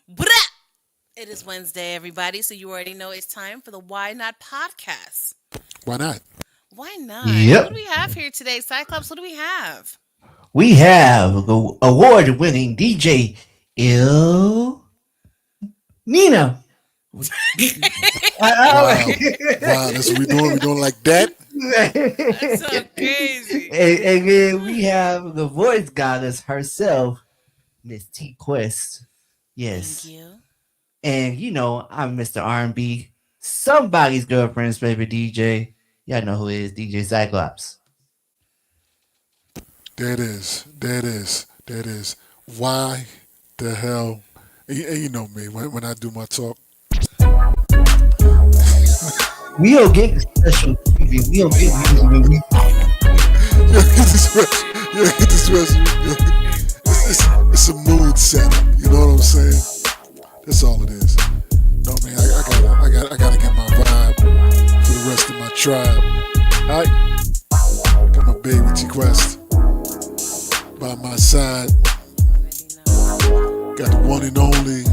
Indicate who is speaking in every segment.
Speaker 1: Brah! It is Wednesday, everybody, so you already know it's time for the Why Not podcast.
Speaker 2: Why not?
Speaker 1: Why not? Who do
Speaker 3: Yep.
Speaker 1: we have here today? Cyclops, who do we have?
Speaker 3: We have the award winning DJ Il Nina.
Speaker 2: Wow. Wow, that's what we doing. We doing like that?
Speaker 1: That's so crazy.
Speaker 3: And then we have the voice goddess herself, Miss T Quest.
Speaker 1: Thank
Speaker 3: Yes.
Speaker 1: you.
Speaker 3: And I'm Mr. R&B, somebody's girlfriend's favorite DJ. Y'all know who it is, DJ Cyclops.
Speaker 2: There it is. There it is. There it is. Why the hell? And you know me, when I do my talk,
Speaker 3: We don't get special treatment. We don't get music when we
Speaker 2: you get this special. You get this special. It's a mood setter. You know what I'm saying? That's all it is. No, man, I gotta get my vibe for the rest of my tribe. All right, got my baby T-Quest by my side.
Speaker 1: Already know.
Speaker 2: Got the one and only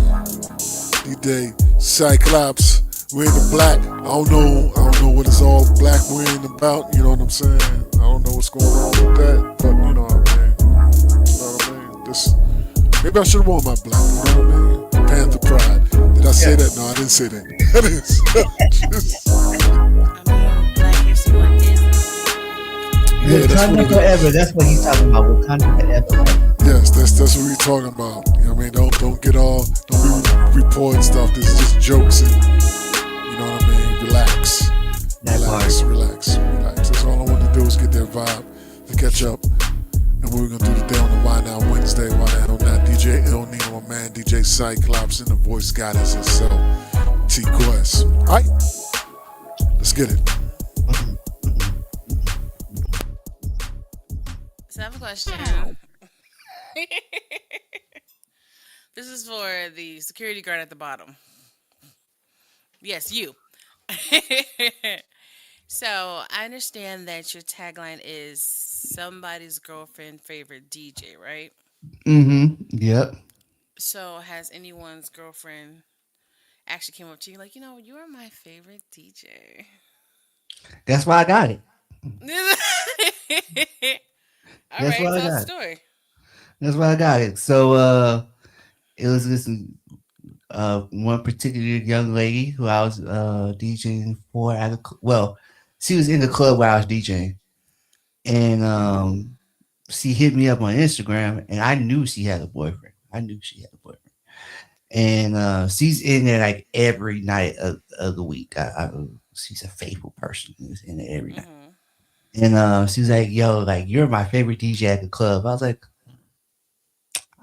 Speaker 2: D-Day Cyclops. We're in the black. I don't know what it's all black wearing about. You know what I'm saying? I don't know what's going on with that, but you know what I mean. You know what I mean? Maybe I should have worn my black. You know what I mean? Panther pride. Did I say that? No, I didn't say that. I didn't say
Speaker 1: Black History Month is.
Speaker 2: Yeah, that's what
Speaker 3: Wakanda
Speaker 2: it is.
Speaker 3: forever. That's what he's talking about. Wakanda forever.
Speaker 2: Yes, that's what we're talking about. You know what I mean? Don't be reporting stuff. This is just jokes and you know what I mean? Relax.
Speaker 3: That
Speaker 2: Relax,
Speaker 3: part.
Speaker 2: relax, relax. That's all I want to do is get that vibe to catch up. And what we're gonna do today on the Why Now Wednesday, Why the hell not? DJ El Nino, my man, DJ Cyclops, and the voice goddess herself, T Quest. Alright, let's get it.
Speaker 1: So I have a question. This is for the security guard at the bottom. Yes, you. So I understand that your tagline is somebody's girlfriend favorite DJ, right?
Speaker 3: Yep.
Speaker 1: So has anyone's girlfriend actually came up to you like, you are my favorite DJ?
Speaker 3: That's why I got it.
Speaker 1: All
Speaker 3: That's
Speaker 1: right,
Speaker 3: why I
Speaker 1: tell us the
Speaker 3: got it.
Speaker 1: story.
Speaker 3: That's why I got it. So it was this one particular young lady who I was DJing for at well, she was in the club where I was DJing. And she hit me up on Instagram and I knew she had a boyfriend. I knew she had a boyfriend. And she's in there like every night of the week. She's a faithful person who's in there every night.
Speaker 1: Hmm.
Speaker 3: And she's like, "Yo, like you're my favorite DJ at the club." I was like,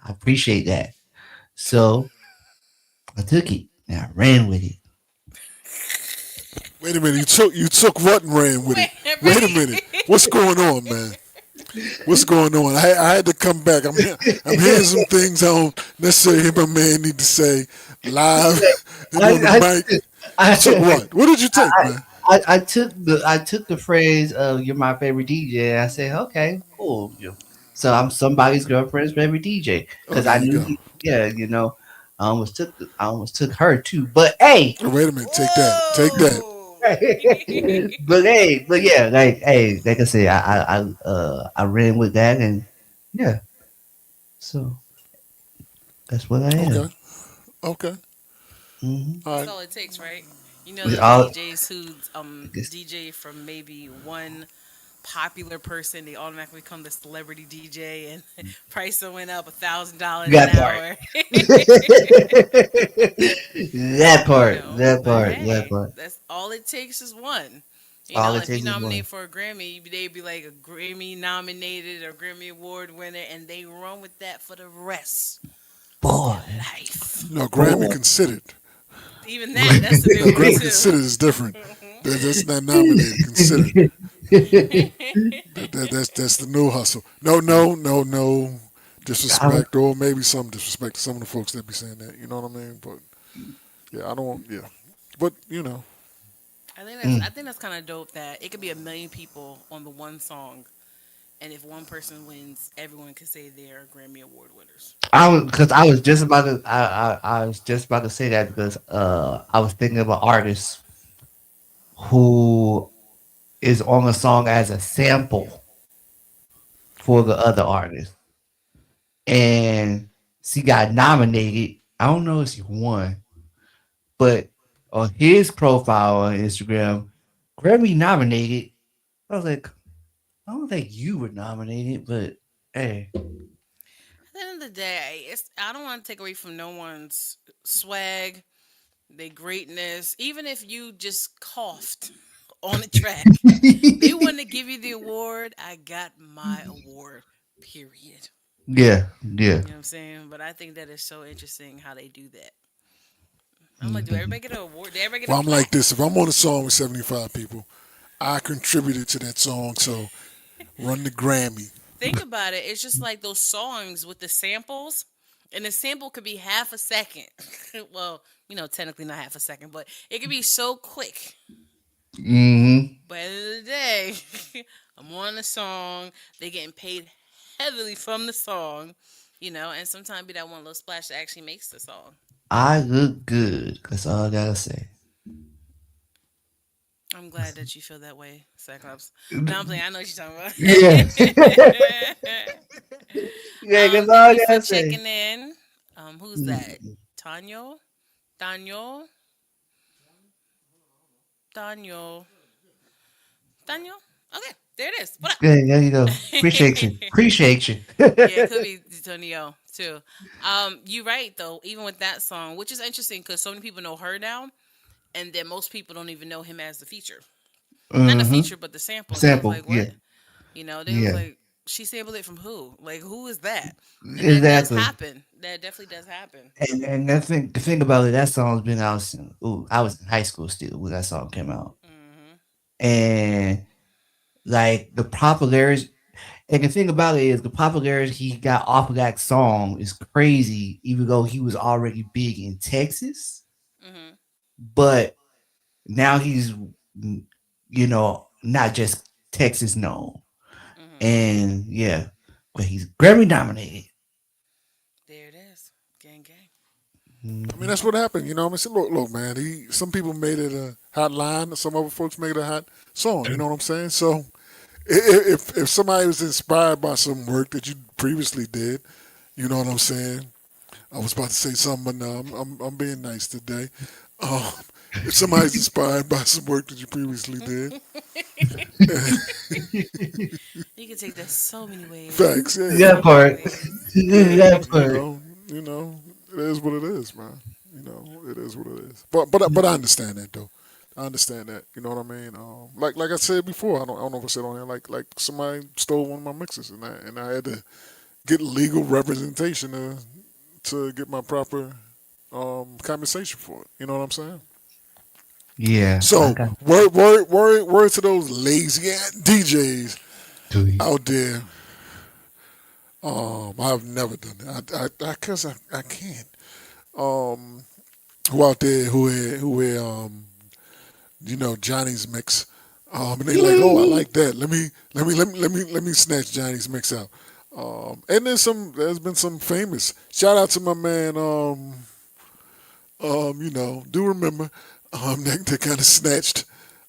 Speaker 3: "I appreciate that." So I took it and I ran with it.
Speaker 2: Wait a minute, you took what and ran with it?
Speaker 1: Wait a
Speaker 2: Wait a minute, what's going on, man? What's going on? I had to come back. I'm hearing some things I don't necessarily hear my man need to say live and on the
Speaker 3: I
Speaker 2: mic. You took
Speaker 3: I,
Speaker 2: what? What did you take,
Speaker 3: I,
Speaker 2: man?
Speaker 3: I took the phrase "You're my favorite DJ." And I said, "Okay, cool." So I'm somebody's girlfriend's favorite DJ
Speaker 2: Oh,
Speaker 3: because
Speaker 2: there
Speaker 3: I
Speaker 2: you
Speaker 3: knew,
Speaker 2: go.
Speaker 3: yeah, I almost took her too. But hey,
Speaker 2: Oh, wait a minute, take that, take that.
Speaker 1: Whoa!
Speaker 3: but yeah, like I said, I ran with that, and yeah, so that's what I
Speaker 2: Okay,
Speaker 3: am.
Speaker 2: okay,
Speaker 3: Hmm.
Speaker 2: all
Speaker 1: That's
Speaker 2: right.
Speaker 1: all it takes, right? You know those
Speaker 3: All,
Speaker 1: DJs who
Speaker 3: I guess,
Speaker 1: DJ from maybe one popular person, they automatically become the celebrity DJ, and price went up $1,000 an
Speaker 3: that part.
Speaker 1: hour.
Speaker 3: that part, that
Speaker 1: But
Speaker 3: part, that
Speaker 1: hey,
Speaker 3: part.
Speaker 1: that's all it takes is one.
Speaker 3: All it
Speaker 1: If you
Speaker 3: takes is
Speaker 1: nominate
Speaker 3: one.
Speaker 1: for a Grammy, they'd be like a Grammy nominated or Grammy Award winner, and they run with that for the rest of
Speaker 3: Boy,
Speaker 1: their life.
Speaker 2: No, Grammy
Speaker 3: boy.
Speaker 2: considered.
Speaker 1: Even that's a
Speaker 2: No,
Speaker 1: big one
Speaker 2: Grammy
Speaker 1: too.
Speaker 2: considered is different. That's not nominated. Considered. That's the new hustle. No, no, no, no
Speaker 3: I,
Speaker 2: disrespect, or maybe some disrespect to some of the folks that be saying that. You know what I mean? But yeah, I don't. Yeah, but you know,
Speaker 1: I think
Speaker 3: mm,
Speaker 1: that's kind of dope that it could be a million people on the one song, And if one person wins, everyone can say they're Grammy Award winners.
Speaker 3: I was just about to I was just about to say that because I was thinking of an artist who is on a song as a sample for the other artist, and she got nominated. I don't know if she won, but on his profile on Instagram, Grammy nominated. I was like, I don't think you were nominated, but hey,
Speaker 1: At the end of the day, I don't want to take away from no one's swag, their greatness. Even if you just coughed on a track, they want to give you the award. I got my award. Period.
Speaker 3: yeah, yeah.
Speaker 1: You know what I'm saying? But I think that is so interesting how they do that. I'm like, do
Speaker 3: Mhm.
Speaker 1: everybody get an award? Do everybody get
Speaker 2: Well,
Speaker 1: a
Speaker 2: I'm like
Speaker 1: plaque?
Speaker 2: this. If I'm on a song with 75 people, I contributed to that song, so run the Grammy.
Speaker 1: Think about it. It's just like those songs with the samples, and the sample could be half a second. Well, technically not half a second, but it could be so quick.
Speaker 3: Hmm.
Speaker 1: But at the end of the day, I'm on the song. They getting paid heavily from the song, and sometimes be that one little splash that actually makes the song.
Speaker 3: I look good. That's all I gotta say.
Speaker 1: I'm glad that you feel that way, Cyclops. No, I'm playing. I know what you're
Speaker 3: Yeah.
Speaker 1: talking about.
Speaker 3: Yeah, that's all
Speaker 1: Thank
Speaker 3: I
Speaker 1: you for
Speaker 3: gotta say.
Speaker 1: checking in. Who's that? Tanyo? Daniel? Daniel? Daniel? Okay, there it is. What up?
Speaker 3: Yeah, there you go. Appreciate you. Appreciate you.
Speaker 1: Yeah, it could be Tonio too. You're right though. Even with that song, which is interesting because so many people know her now, and then most people don't even know him as the feature. Not the
Speaker 3: Hmm.
Speaker 1: feature, but the sample. They was
Speaker 3: Sample.
Speaker 1: like,
Speaker 3: Yeah.
Speaker 1: "What?" They was
Speaker 3: Yeah.
Speaker 1: like, "She sampled it from who? Like, who is that?" And that does
Speaker 3: Exactly.
Speaker 1: happen. That definitely does happen.
Speaker 3: And the thing about it, that song's been out since ooh, I was in high school still when that song came out.
Speaker 1: Hmm.
Speaker 3: And like the popularity and the thing about it is the popularity he got off of that song is crazy, even though he was already big in Texas.
Speaker 1: Hmm.
Speaker 3: But now he's not just Texas known.
Speaker 1: Hmm.
Speaker 3: And yeah, but he's Grammy nominated.
Speaker 1: There it is. Gang, gang.
Speaker 2: I mean,
Speaker 3: Mhm.
Speaker 2: that's what happened. You know, I mean, see, look, man. Some people made it a hot line. Some other folks made it a hot song. You know what I'm saying? So, if somebody was inspired by some work that you previously did, you know what I'm saying? I was about to say something, but no, I'm being nice today. Um, if somebody's inspired by some work that you previously did,
Speaker 1: You can take that so many ways.
Speaker 2: facts, yeah,
Speaker 3: That
Speaker 1: So many
Speaker 3: part.
Speaker 1: ways.
Speaker 2: yeah,
Speaker 3: That part.
Speaker 2: you know, it is what it is, man. You know, it is what it is. But I understand that though. I understand that. You know what I mean? Like I said before, I don't know if I said on here. Like somebody stole one of my mixes, and I had to get legal representation to get my proper compensation for it. You know what I'm saying?
Speaker 3: Yeah, I
Speaker 2: So
Speaker 3: got
Speaker 2: word to those lazy ass DJs
Speaker 3: to you.
Speaker 2: out there. I've never done that. Cause I can't. Um, who out there who Johnny's mix. And they like, oh, I like that. Let me snatch Johnny's mix out. And there's been some famous. Shout out to my man. Do remember, that kind of snatched,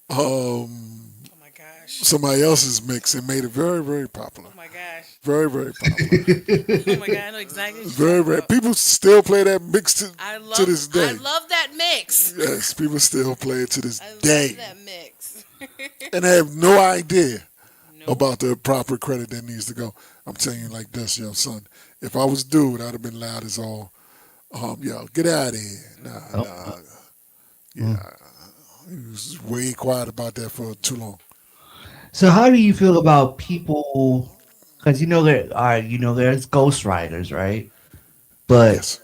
Speaker 1: Oh my gosh.
Speaker 2: somebody else's mix and made it very, very popular.
Speaker 1: Oh my gosh.
Speaker 2: Very, very popular.
Speaker 1: Oh my god, I know exactly what you're
Speaker 2: Very,
Speaker 1: talking
Speaker 2: very.
Speaker 1: about.
Speaker 2: People still play that mix
Speaker 1: I
Speaker 2: to
Speaker 1: love
Speaker 2: this
Speaker 1: I
Speaker 2: day.
Speaker 1: love that mix.
Speaker 2: Yes, people still play it to this
Speaker 1: I love
Speaker 2: day,
Speaker 1: that mix.
Speaker 2: and they have no idea
Speaker 1: Nope.
Speaker 2: about the proper credit that needs to go. I'm telling you like this, yo, son. If I was dude, I'd have been loud as all. Yo, get out of here. Nah,
Speaker 3: Oh,
Speaker 2: nah.
Speaker 3: mm.
Speaker 2: Yeah, he was way quiet about that for too long.
Speaker 3: So how do you feel about people? Because there's ghostwriters, right? But
Speaker 2: Yes,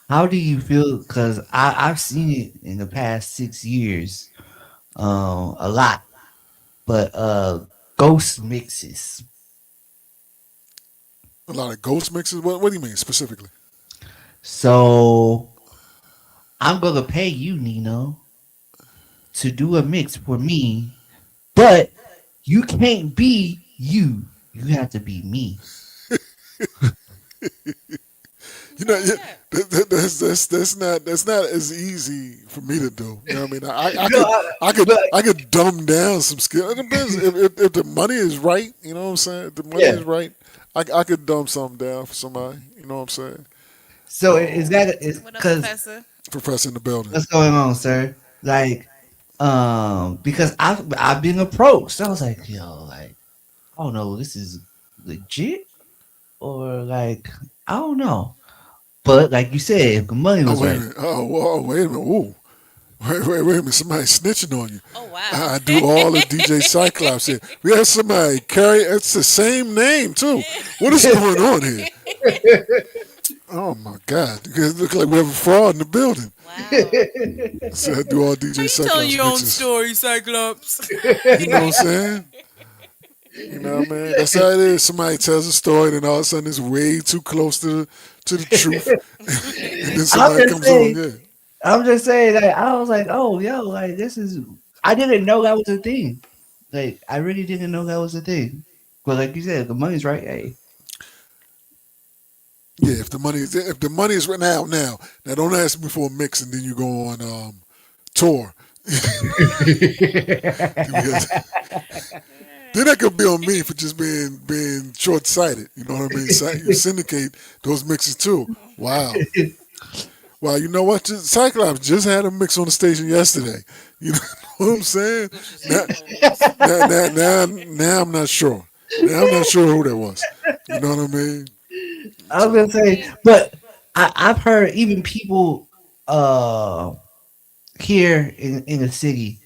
Speaker 3: how do you feel? Because I've seen it in the past 6 years, a lot. But ghost mixes.
Speaker 2: a lot of ghost mixes. What do you mean specifically?
Speaker 3: So I'm gonna pay you, Nino, to do a mix for me, but you can't be you. You have to be me.
Speaker 2: You know, yeah,
Speaker 1: Okay.
Speaker 2: that's not as easy for me to do. You know what I mean? I
Speaker 3: No,
Speaker 2: could I could
Speaker 3: but
Speaker 2: I could dumb down some skill. It depends if the money is right. You know what I'm saying? If the money
Speaker 3: yeah.
Speaker 2: is right, I could dumb something down for somebody. You know what I'm saying?
Speaker 3: So it's
Speaker 2: Um,
Speaker 3: got it's
Speaker 1: What up,
Speaker 3: because
Speaker 1: Professor?
Speaker 2: Professor in the building.
Speaker 3: what's going on, sir? Like, because I've been approached. I was like, yo, like, I don't know, this is legit or like I don't know. But like you said, if the money
Speaker 2: Oh
Speaker 3: was
Speaker 2: wait a
Speaker 3: right,
Speaker 2: minute. Oh wait a minute. Ooh. Wait a minute. Somebody snitching on you.
Speaker 1: Oh wow.
Speaker 2: I do all the DJ Cyclops here. We have somebody carry. It's the same name too. What is going on here? Oh my God! You guys look like we have a fraud in the building.
Speaker 1: Wow.
Speaker 2: So I do all
Speaker 1: How
Speaker 2: DJ
Speaker 1: you telling
Speaker 2: Cyclops
Speaker 1: your own
Speaker 2: mixes.
Speaker 1: story, Cyclops?
Speaker 2: You know what I'm saying? You know what I mean? That's how it is. Somebody tells a story, then all of a sudden it's way too close to the truth, and then
Speaker 3: I'm
Speaker 2: somebody
Speaker 3: just
Speaker 2: comes on.
Speaker 3: saying,
Speaker 2: Yeah.
Speaker 3: I'm just saying that I was like, oh, yo, like this is. I didn't know that was a thing. Like I really didn't know that was a thing. But like you said, the money's right. Hey,
Speaker 2: Yeah, if the money is right now don't ask me for a mix and then you go on tour because then that could be on me for just being short sighted. You know what I mean? You syndicate those mixes too. Wow. Well, you know what? Cyclops just had a mix on the station yesterday. You know what I'm saying?
Speaker 1: Go through some
Speaker 2: Now,
Speaker 1: photos.
Speaker 2: now I'm not sure. Now I'm not sure who that was. You know what I mean?
Speaker 3: I was gonna
Speaker 2: So
Speaker 3: say,
Speaker 1: Okay.
Speaker 3: but I've heard even people here in the city,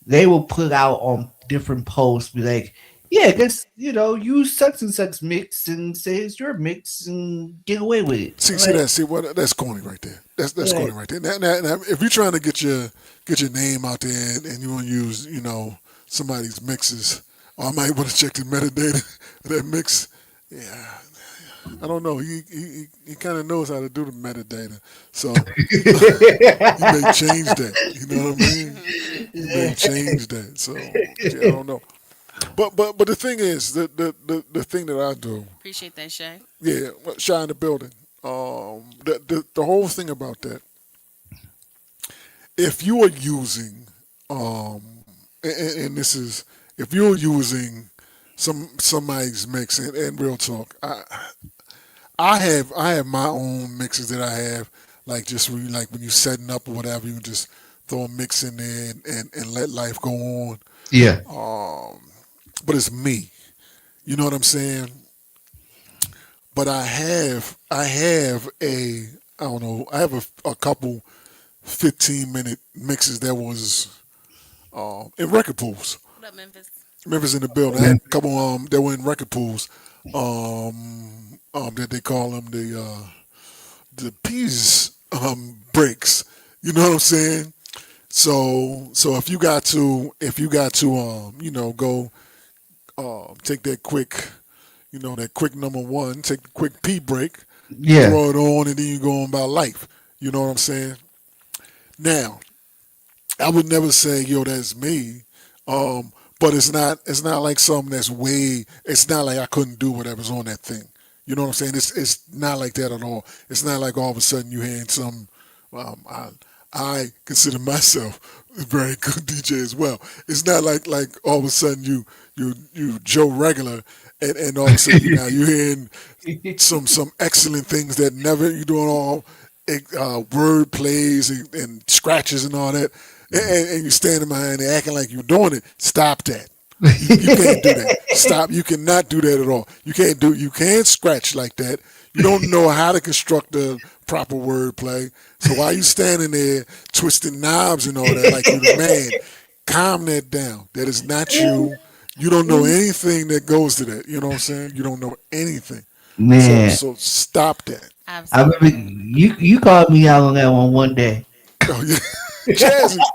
Speaker 3: they will put out on different posts, be like, yeah, just use such and such mix and say it's your mix and get away with it.
Speaker 2: see,
Speaker 3: I'm
Speaker 2: see
Speaker 3: like,
Speaker 2: that, see what that's corny right there. That's corny
Speaker 3: like
Speaker 2: right there. Now, if you're trying to get your name out there and you want to use somebody's mixes, or I might want to check the metadata of that mix. Yeah, I don't know. He kind of knows how to do the metadata, so he may change that. You know what I mean? He may change that. So yeah, I don't know. But the thing is, the thing that I do,
Speaker 1: Appreciate that, Shay.
Speaker 2: yeah, shine the building. The whole thing about that, if you are using, um, and this is if you're using somebody's mix, and real talk, I have my own mixes that I have, like just when you setting up or whatever, you just throw a mix in there and let life go on.
Speaker 3: yeah,
Speaker 2: But it's me. You know what I'm saying? But I have I don't know, I have a couple 15-minute mixes that was in record pools.
Speaker 1: What up, Memphis?
Speaker 2: Memphis in the building. I had
Speaker 3: man.
Speaker 2: a couple that were in record pools. That they call them the peas breaks. You know what I'm saying? So if you got to go take that quick number one, take the quick pee break,
Speaker 3: Yeah,
Speaker 2: throw it on, and then you go on about life. You know what I'm saying? Now, I would never say, yo, that's me. But it's not like something that's way. It's not like I couldn't do whatever's on that thing. You know what I'm saying? It's not like that at all. It's not like all of a sudden you hearing some. I consider myself a very good DJ as well. It's not like all of a sudden you Joe regular, and all of a sudden you hearing some excellent things that never you doing all word plays and scratches and all that, and you standing behind it acting like you're doing it. Stop that. You can't do that. Stop. You cannot do that at all. You can't scratch like that. You don't know how to construct a proper word play. So while you standing there twisting knobs and all that like you're the man, calm that down. That is not you. You don't know anything that goes to that. You know what I'm saying? You don't know anything. So
Speaker 3: man.
Speaker 2: so stop that.
Speaker 3: I remember
Speaker 1: Absolutely.
Speaker 3: you called me out on that one day.
Speaker 2: Oh yeah, Jazzy.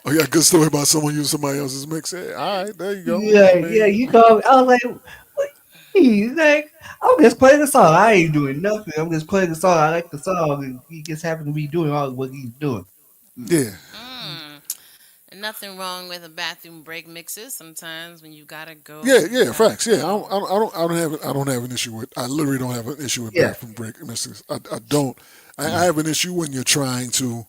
Speaker 2: Oh yeah, good story about someone using somebody else's mix. Hey, all right, there you go. I
Speaker 3: Yeah, yeah,
Speaker 2: mean,
Speaker 3: you called me. I was like, what? He's like, I'm just playing the song. I ain't doing nothing. I'm just playing the song. I like the song, and he just happened to be doing all what he's doing.
Speaker 2: yeah,
Speaker 1: Mm. And nothing wrong with a bathroom break mixes. Sometimes when you gotta
Speaker 2: Yeah,
Speaker 1: go, you
Speaker 2: yeah,
Speaker 1: gotta
Speaker 2: facts. Yeah,
Speaker 1: go.
Speaker 2: I don't have an issue with. I literally don't have an issue with
Speaker 3: Yeah.
Speaker 2: bathroom break messages. I don't. I have an issue when you're trying to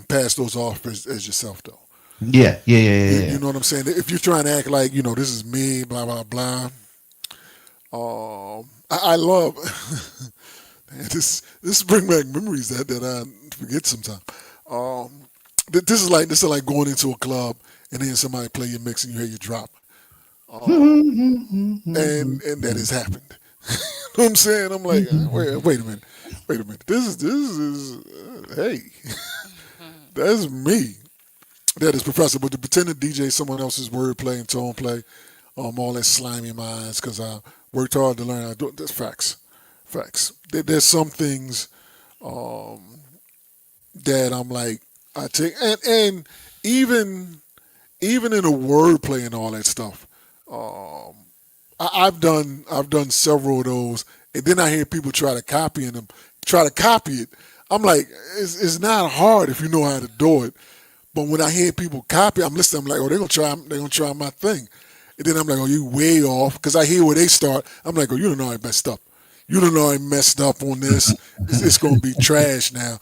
Speaker 2: pass those off as yourself, though.
Speaker 3: Yeah, yeah, yeah,
Speaker 2: You,
Speaker 3: yeah,
Speaker 2: you
Speaker 3: yeah.
Speaker 2: know what I'm saying? If you're trying to act like this is me, blah blah blah. I love this bring back memories that I forget sometimes. Um, this is like going into a club and then somebody play your mix and you hear you drop, and that has happened. You know what I'm saying? I'm like, wait a minute, wait a minute. This is hey, that's me. That is Professor. But to pretend to DJ someone else's wordplay and tone play, all that slimy minds because I worked hard to learn. I do that's facts, facts. There's some things that I'm like I take and even even in the wordplay and all that stuff. I've done several of those, and then I hear people try to copy it. I'm like, it's not hard if you know how to do it. But when I hear people copy, I'm listening. I'm like, oh, they're gonna try my thing, and then I'm like, oh, you way off because I hear where they start. I'm like, oh, you don't know I messed up. You don't know I messed up on this. It's gonna be trash now.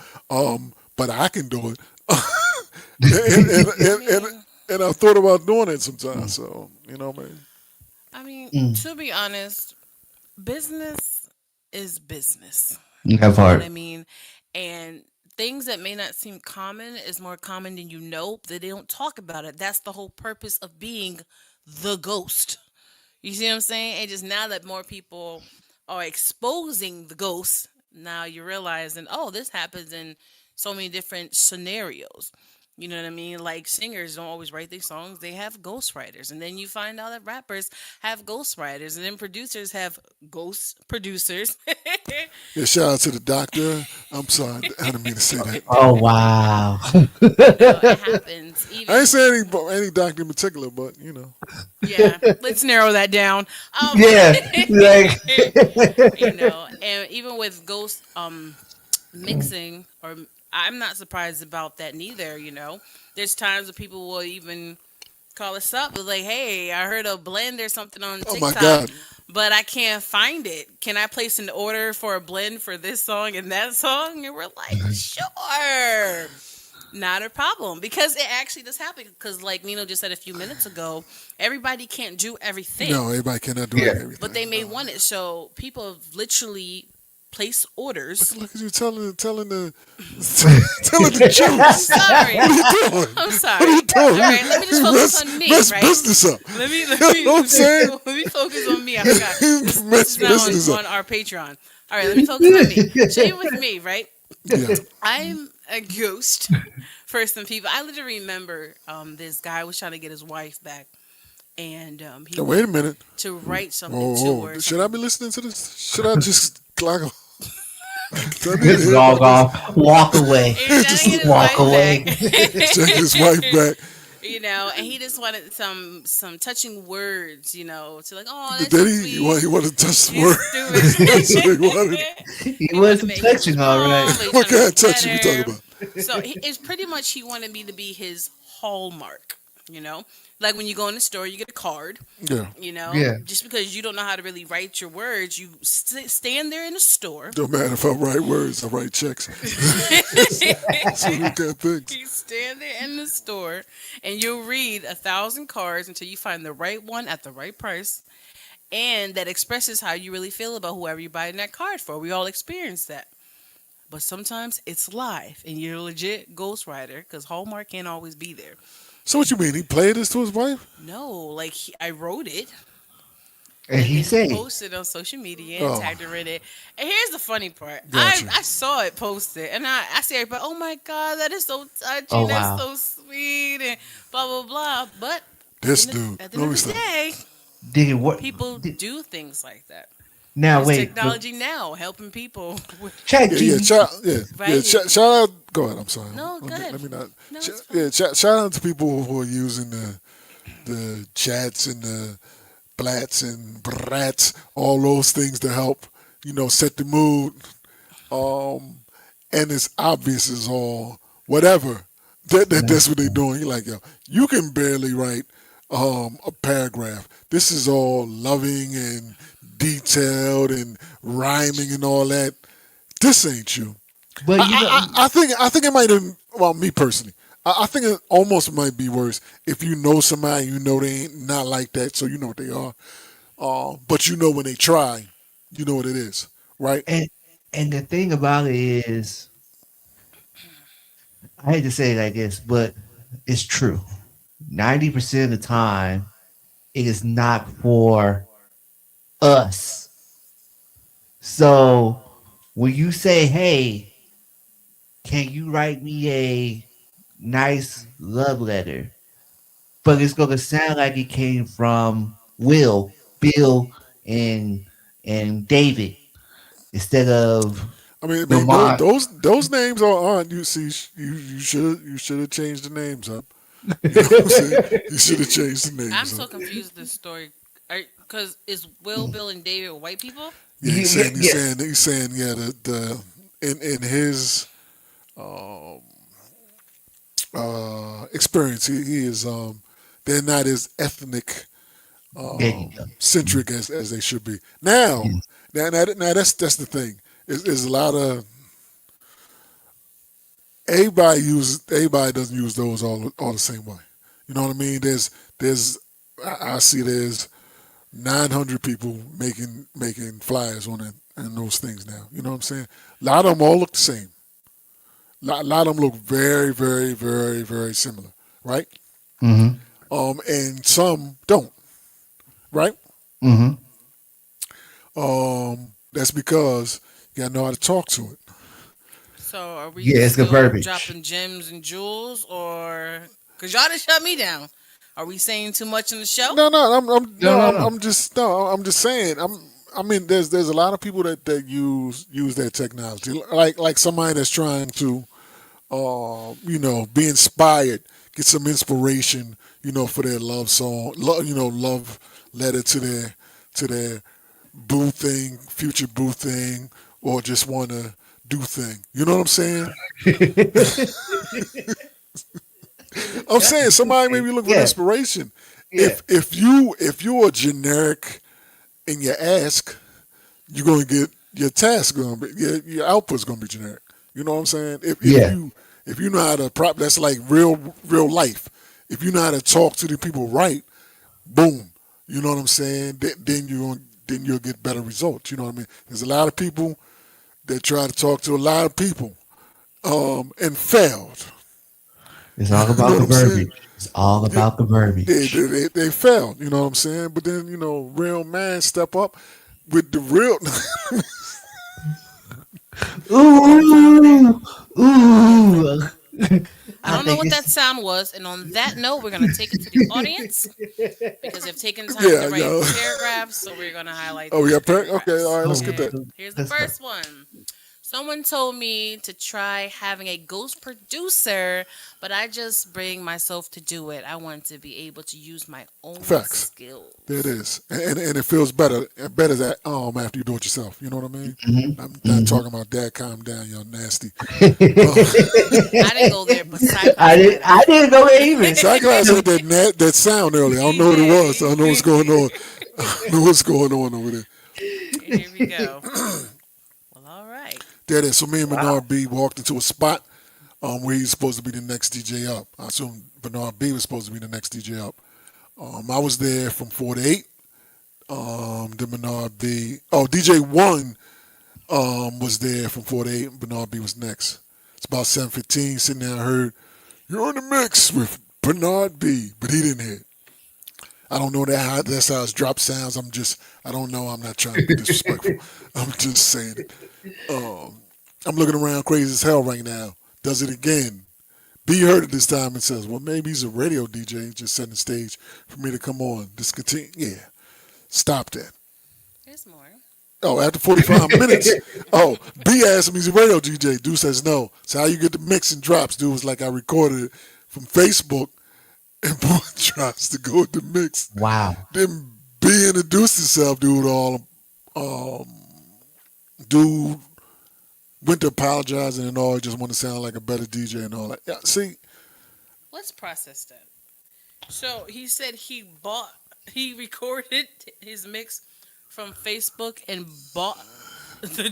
Speaker 2: But I can do it, and, and,
Speaker 1: I
Speaker 2: and, and,
Speaker 1: mean,
Speaker 2: and I thought about doing it sometimes. So man.
Speaker 1: I mean, to be honest, business is business.
Speaker 3: That
Speaker 1: You know what I
Speaker 3: part.
Speaker 1: mean? And things that may not seem common is more common than you know, that they don't talk about it. That's the whole purpose of being the ghost. You see what I'm saying? And just now that more people are exposing the ghosts, now you're realizing, oh, this happens in so many different scenarios. You know what I mean? Like singers don't always write their songs, they have ghostwriters. And then you find out that rappers have ghostwriters, and then producers have ghost producers.
Speaker 2: Yeah, shout out to the doctor. I'm sorry, I didn't mean to say that.
Speaker 3: Oh wow.
Speaker 1: It happens.
Speaker 2: I ain't
Speaker 1: Even,
Speaker 2: saying any doctor in particular, but
Speaker 1: yeah, let's narrow that down.
Speaker 3: Yeah, like
Speaker 1: And even with ghost mixing, or I'm not surprised about that neither. There's times that people will even call us up with like, hey, I heard a blend or something on
Speaker 2: oh my
Speaker 1: TikTok,
Speaker 2: God,
Speaker 1: but I can't find it. Can I place an order for a blend for this song and that song? And we're like, sure. Not a problem, because it actually does happen. Because, like Nino just said a few minutes ago, everybody can't do everything,
Speaker 2: no, everybody cannot do
Speaker 3: yeah.
Speaker 1: but they
Speaker 2: everything.
Speaker 1: may
Speaker 2: No.
Speaker 1: want it. So people have literally placed orders.
Speaker 2: Look at you telling the telling the
Speaker 1: I'm
Speaker 2: truth.
Speaker 1: sorry.
Speaker 2: What are you doing?
Speaker 1: I'm
Speaker 2: What are
Speaker 1: sorry.
Speaker 2: you doing?
Speaker 1: All right, let me just
Speaker 2: You
Speaker 1: focus on me,
Speaker 2: mess
Speaker 1: right?
Speaker 2: business up.
Speaker 1: Let me let
Speaker 2: You
Speaker 1: me
Speaker 2: know what I'm saying?
Speaker 1: let me focus on me. I forgot this
Speaker 2: Mess
Speaker 1: is not
Speaker 2: business up.
Speaker 1: on our Patreon. All right, let me focus on me. So you with me, right?
Speaker 2: Yeah.
Speaker 1: I'm a ghost for some people. I literally remember this guy was trying to get his wife back, and he
Speaker 2: Now, wait a
Speaker 1: wanted
Speaker 2: minute.
Speaker 1: to write something to
Speaker 2: Oh,
Speaker 1: her or
Speaker 2: should I
Speaker 1: something.
Speaker 2: be listening to this? Should I just clock off? Do I need to
Speaker 3: Just
Speaker 2: hear
Speaker 3: log
Speaker 2: about this?
Speaker 3: off, walk away,
Speaker 1: He was trying to
Speaker 2: Just
Speaker 1: get his
Speaker 3: walk
Speaker 1: wife back.
Speaker 3: away.
Speaker 2: check his wife back.
Speaker 1: And he just wanted some touching words, to like, oh, that's so
Speaker 2: Then
Speaker 1: sweet.
Speaker 2: he wanted to touch the
Speaker 1: He's
Speaker 2: word. That's what he wanted.
Speaker 1: stupid.
Speaker 3: He
Speaker 1: He wanted
Speaker 3: was
Speaker 1: to
Speaker 3: some
Speaker 1: make he was
Speaker 3: touching, all right.
Speaker 1: grown, but he's
Speaker 2: What
Speaker 1: trying to
Speaker 2: kind of
Speaker 1: make it
Speaker 2: touch you talking
Speaker 1: better.
Speaker 2: about?
Speaker 1: So it's pretty much he wanted me to be his hallmark, like when you go in the store, you get a card.
Speaker 2: Yeah.
Speaker 3: Yeah.
Speaker 1: Just because you don't know how to really write your words, you stand there in the store.
Speaker 2: Don't matter if I write words, I write checks. That's what we got things.
Speaker 1: You stand there in the store and you'll read 1,000 cards until you find the right one at the right price, and that expresses how you really feel about whoever you're buying that card for. We all experience that. But sometimes it's live and you're a legit ghostwriter, because Hallmark can't always be there.
Speaker 2: So what you mean? He played this to his wife?
Speaker 1: No, like I wrote it
Speaker 3: And
Speaker 1: and
Speaker 3: he
Speaker 1: then he
Speaker 3: said,
Speaker 1: posted on social media and
Speaker 2: Oh,
Speaker 1: tagged her in it. And here's the funny part. I,
Speaker 2: gotcha.
Speaker 1: I saw it posted, and I see everybody, oh my God, that is so
Speaker 3: "Oh
Speaker 1: touching. That's
Speaker 3: wow,
Speaker 1: so sweet, and blah, blah, blah. But
Speaker 2: This dude.
Speaker 1: at the end
Speaker 2: Let
Speaker 1: of
Speaker 2: me
Speaker 1: the
Speaker 2: stop.
Speaker 1: day,
Speaker 3: did it work?"
Speaker 1: people do things like that.
Speaker 3: Now
Speaker 1: There's
Speaker 3: wait, but
Speaker 1: technology now helping people with
Speaker 3: Chat
Speaker 2: Yeah, yeah,
Speaker 3: GPT.
Speaker 2: yeah.
Speaker 1: writing.
Speaker 2: Shout out. Go ahead. I'm sorry.
Speaker 1: No, go ahead.
Speaker 2: Let me not.
Speaker 1: No, it's
Speaker 2: Yeah,
Speaker 1: fine.
Speaker 2: shout out to people who are using the chats and the blats and brats, all those things to help, set the mood. And it's obvious as all whatever. That's what they doing. You're like, yo, you can barely write a paragraph. This is all loving and detailed and rhyming and all that. This ain't you.
Speaker 3: But you know,
Speaker 2: I think it might have. Well, me personally, I think it almost might be worse if you know somebody, you know they ain't not like that, so you know what they are. But you know when they try, you know what it is, right?
Speaker 3: and and the thing about it is, I hate to say it like this, but it's true. 90% of the time, it is not for us. So when you say, "Hey, can you write me a nice love letter?" But it's gonna sound like it came from Will, Bill, and David instead of
Speaker 2: I mean
Speaker 3: Lamar.
Speaker 2: those names aren't. You see, you should have changed the names up. You know what I'm saying? You should have changed the
Speaker 1: I'm
Speaker 2: names
Speaker 1: so
Speaker 2: up.
Speaker 1: confused with this story. Because is Will, Bill, and David white people?
Speaker 2: Yeah,
Speaker 3: Yes.
Speaker 2: he's saying yeah the in his experience he is they're not as ethnic
Speaker 3: There you go.
Speaker 2: centric as they should be. Now,
Speaker 3: Yes.
Speaker 2: now that's the thing. Is a lot of everybody doesn't use those all the same way. You know what I mean? There's I see there's 900 people making flyers on it and those things now. You know what I'm saying? A lot of them all look the same. A lot of them look very, very, very, very similar, right?
Speaker 3: Mm-hmm.
Speaker 2: And some don't, right?
Speaker 3: Mm-hmm.
Speaker 2: That's because you gotta know how to talk to it.
Speaker 1: So are we
Speaker 3: Yeah, it's the
Speaker 1: still
Speaker 3: verbiage.
Speaker 1: dropping gems and jewels, or because y'all just shut me down? Are we saying too much in the show?
Speaker 3: No, no, no.
Speaker 2: I'm just saying, I mean, there's a lot of people that use that technology, like somebody that's trying to, you know, be inspired, get some inspiration, you know, for their love song, you know, love letter to their boo thing, future boo thing, or just want to do thing. You know what I'm saying? I'm
Speaker 3: That's
Speaker 2: saying
Speaker 3: a good
Speaker 2: somebody
Speaker 3: thing.
Speaker 2: maybe looking for
Speaker 3: Yeah,
Speaker 2: inspiration.
Speaker 3: yeah.
Speaker 2: If you are generic in your ask, you're gonna get your task gonna be your output's gonna be generic. You know what I'm saying?
Speaker 3: Yeah.
Speaker 2: If you know how to prop, that's like real life. If you know how to talk to the people right, boom. You know what I'm saying? Then you'll get better results. You know what I mean? There's a lot of people that try to talk to a lot of people and failed.
Speaker 3: It's all
Speaker 2: You know
Speaker 3: about
Speaker 2: what
Speaker 3: the
Speaker 2: I'm saying?
Speaker 3: verbiage. It's all
Speaker 2: Yeah,
Speaker 3: about the verbiage.
Speaker 2: they failed. You know what I'm saying? But then you know, real man step up with the real.
Speaker 3: Ooh,
Speaker 1: Listen,
Speaker 3: ooh.
Speaker 1: I
Speaker 3: I
Speaker 1: don't know
Speaker 3: think
Speaker 1: what that
Speaker 3: it's
Speaker 1: sound was. And on that note, we're going to take it to the audience because they've taken time
Speaker 2: Yeah,
Speaker 1: to write
Speaker 2: yo.
Speaker 1: paragraphs. So we're going to highlight
Speaker 2: Oh,
Speaker 1: those
Speaker 2: yeah. Okay, all
Speaker 1: paragraphs.
Speaker 2: right. Let's
Speaker 3: so.
Speaker 2: get that.
Speaker 1: Okay.
Speaker 3: So
Speaker 1: Here's the
Speaker 3: let's go.
Speaker 1: first one. Someone told me to try having a ghost producer, but I just bring myself to do it. I want to be able to use my own
Speaker 2: Facts. There it
Speaker 1: skills.
Speaker 2: is, and it feels better that after you do it yourself. You know what I mean?
Speaker 3: Hmm.
Speaker 2: I'm not
Speaker 3: Hmm.
Speaker 2: talking about that. Calm down, y'all nasty. Uh,
Speaker 1: I didn't go there, but Cyclops might
Speaker 3: I
Speaker 1: have.
Speaker 3: didn't know it either.
Speaker 2: Cyclops had
Speaker 3: So,
Speaker 2: that sound earlier. I don't
Speaker 1: He
Speaker 2: know what it
Speaker 1: did.
Speaker 2: was. I
Speaker 1: He
Speaker 2: don't know what's
Speaker 1: did.
Speaker 2: going on. I don't know what's going on over there.
Speaker 1: Here we go. Well, all right.
Speaker 2: There it is. So me and
Speaker 3: wow.
Speaker 2: Bernard B walked into a spot where he's supposed to be the next DJ up. I assume Bernard B was supposed to be the next DJ up. I was there from 4 to 8. Then Bernard B. Oh, DJ One was there from 4 to 8. And Bernard B was next. It's about 7:15. Sitting there, I heard you're in the mix with Bernard B. But he didn't hear it. I don't know that's how his drop sounds. I don't know. I'm not trying to be disrespectful. I'm just saying it. I'm looking around crazy as hell right now. Does it again. B heard it this time and says, well, maybe he's a radio DJ. He's just setting the stage for me to come on. Discontinue. Yeah. Stop that.
Speaker 1: There's more.
Speaker 2: Oh, after 45 minutes. Oh, B asked him he's a radio DJ. Dude says no. So how you get the mix and drops? Dude was like, I recorded it from Facebook and put drops to go with the mix.
Speaker 3: Wow.
Speaker 2: Then B introduced himself, dude. Dude went to apologize and all. He just wanted to sound like a better DJ and all that. Yeah, see,
Speaker 1: Let's process that. So he said he recorded his mix from Facebook and bought the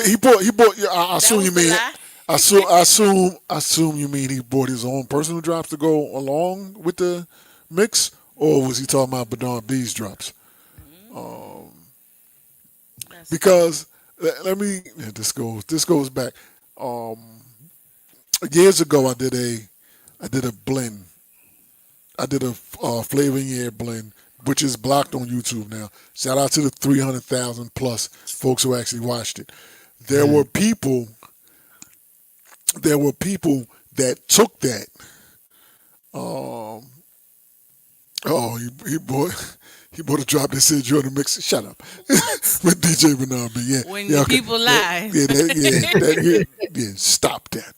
Speaker 2: He
Speaker 1: drops.
Speaker 2: bought. He bought. Yeah, I
Speaker 1: That
Speaker 2: assume
Speaker 1: was
Speaker 2: you
Speaker 1: the
Speaker 2: mean.
Speaker 1: lie.
Speaker 2: I assume you mean he bought his own personal drops to go along with the mix, or was he talking about Bernard B's drops?
Speaker 1: Mm, that's funny.
Speaker 2: Because let me. Yeah, this goes back. Um, Years ago, I did a blend. I did a flavor in your blend, which is blocked on YouTube now. Shout out to the 300,000 plus folks who actually watched it. There were people. There were people that took that. Um, oh, he bought. He bought a drop that said you're in the mix. Shut up,
Speaker 1: What?
Speaker 2: with DJ Bernard. But yeah,
Speaker 1: When
Speaker 2: yeah,
Speaker 1: the
Speaker 2: okay,
Speaker 1: people lie.
Speaker 2: yeah. Stop that.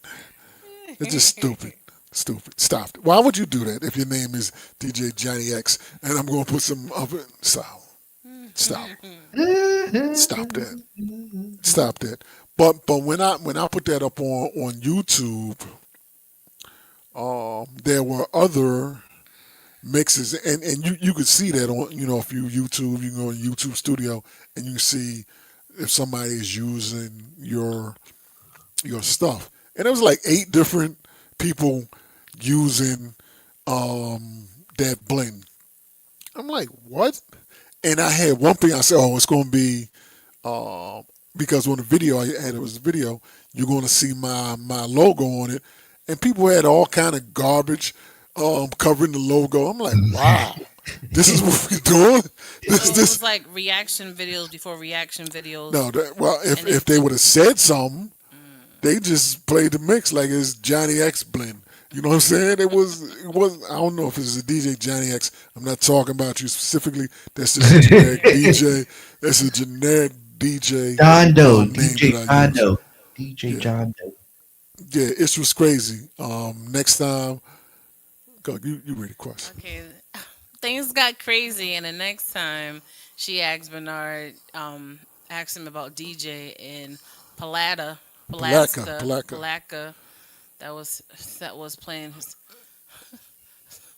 Speaker 2: It's just stupid. Stupid. Stop it. Why would you do that if your name is DJ Johnny X and I'm going to put some other. Stop. Stop. Stop that. Stop that. But when I put that up on YouTube, there were other mixes, and you could see that on, if you can go on YouTube Studio and you see if somebody is using your stuff. And it was like 8 different people using that blend. I'm like, what? And I had one thing. I said, oh, it's going to be um, because on the video I had, it was a video. You're going to see my logo on it, and people had all kind of garbage covering the logo. I'm like, wow, this is what we're doing.
Speaker 1: So it
Speaker 2: This
Speaker 1: was like reaction videos before reaction videos,
Speaker 2: no. Well,
Speaker 1: and
Speaker 2: if they would have said something, they just played the mix like it's Johnny X blend. You know what I'm saying? It was. I don't know if it's a DJ Johnny X. I'm not talking about you specifically. That's just a generic DJ. That's a generic DJ
Speaker 3: John Doe,
Speaker 2: name
Speaker 3: DJ
Speaker 2: that I
Speaker 3: John
Speaker 2: use.
Speaker 3: Doe, DJ
Speaker 2: Yeah,
Speaker 3: John Doe.
Speaker 2: yeah. It was crazy. Next time, go. You read the question.
Speaker 1: okay, things got crazy. And the next time she asked Bernard, asked him about DJ in Palata,
Speaker 2: Palaka,
Speaker 1: Palatka,
Speaker 2: Palaka.
Speaker 1: Palaka. That was that was playing his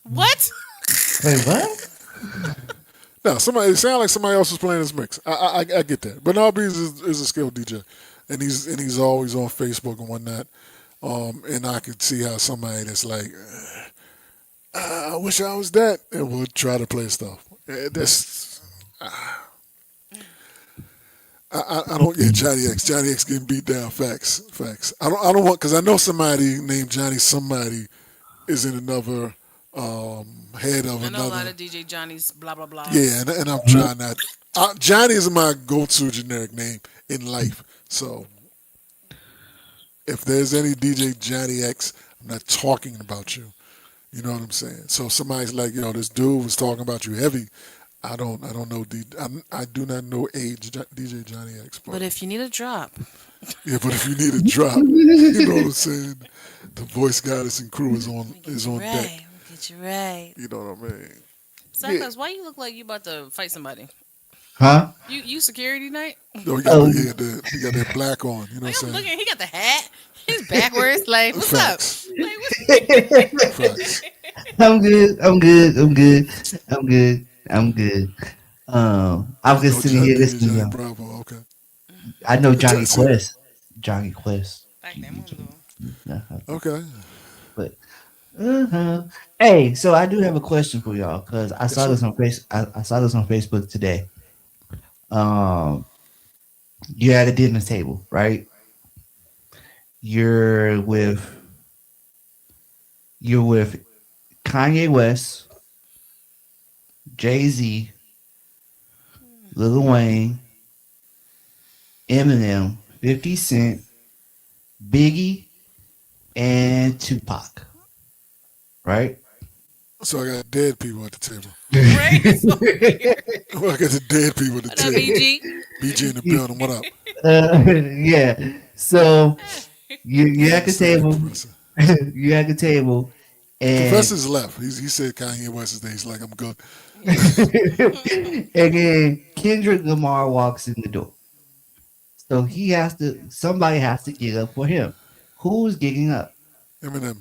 Speaker 1: what?
Speaker 3: Wait, what?
Speaker 2: Now, somebody it sounded like somebody else was playing this mix. I get that. But no, Bees is a skilled DJ, and he's always on Facebook and whatnot. And I could see how somebody that's like, I wish I was that, and would try to play stuff. That's I don't. Yeah, Johnny X. Johnny X getting beat down. Facts. Facts. I don't want, because I know somebody named Johnny. Somebody is in another head of
Speaker 1: I know a lot
Speaker 2: another.
Speaker 1: of DJ Johnny's blah blah
Speaker 2: Yeah,
Speaker 1: blahs.
Speaker 2: and I'm trying not. Johnny is my go-to generic name in life. So if there's any DJ Johnny X, I'm not talking about you. You know what I'm saying? So if somebody's like, this dude was talking about you heavy. I don't know. I do not know age DJ Johnny X,
Speaker 1: But
Speaker 2: but
Speaker 1: if you need a drop,
Speaker 2: yeah. But if you need a drop, you know what I'm saying. The voice goddess and crew
Speaker 1: let me
Speaker 2: is
Speaker 1: get you
Speaker 2: on deck.
Speaker 1: right. Let me get you right.
Speaker 2: You know what I mean? Yeah.
Speaker 1: Cyclops, why you look like you about to fight somebody?
Speaker 3: Huh?
Speaker 1: You security night?
Speaker 2: Yo,
Speaker 3: Oh,
Speaker 2: he got that black on. You know
Speaker 1: Like
Speaker 2: what
Speaker 1: I'm
Speaker 2: I'm saying?
Speaker 1: looking, he got the hat. He's backwards. Like, what's up?
Speaker 2: Facts.
Speaker 1: Like, what's
Speaker 2: Facts.
Speaker 3: I'm good. I'm good. I'm good. I'm good. I'm good. I was
Speaker 2: You
Speaker 3: just
Speaker 2: know
Speaker 3: sitting here
Speaker 2: DJ
Speaker 3: listening to
Speaker 2: Johnny
Speaker 3: y'all.
Speaker 2: Bravo. Okay.
Speaker 3: I know Johnny
Speaker 2: See,
Speaker 3: Quest. Johnny Quest.
Speaker 1: back that window?
Speaker 2: okay.
Speaker 3: But hey, so I do have a question for y'all because I
Speaker 2: Yes,
Speaker 3: saw
Speaker 2: sir.
Speaker 3: this on I saw this on Facebook today. Um, you're at a dinner table, right? You're with you're with Kanye West, Jay Z, Lil Wayne, Eminem, 50 Cent, Biggie, and Tupac, right?
Speaker 2: So I got dead people at the table.
Speaker 1: Ray is over here.
Speaker 2: Well, I got the dead people at the
Speaker 1: What up,
Speaker 2: table.
Speaker 1: BG?
Speaker 2: BG in the building. What up?
Speaker 3: Yeah. So you're at the
Speaker 2: Yes, sir,
Speaker 3: table.
Speaker 2: Professor.
Speaker 3: You're at the table,
Speaker 2: The
Speaker 3: and
Speaker 2: professor's left. He said Kanye West is there. He's like, I'm good.
Speaker 3: and then Kendrick Lamar walks in the door. So somebody has to get up for him. Who's getting up?
Speaker 2: Eminem.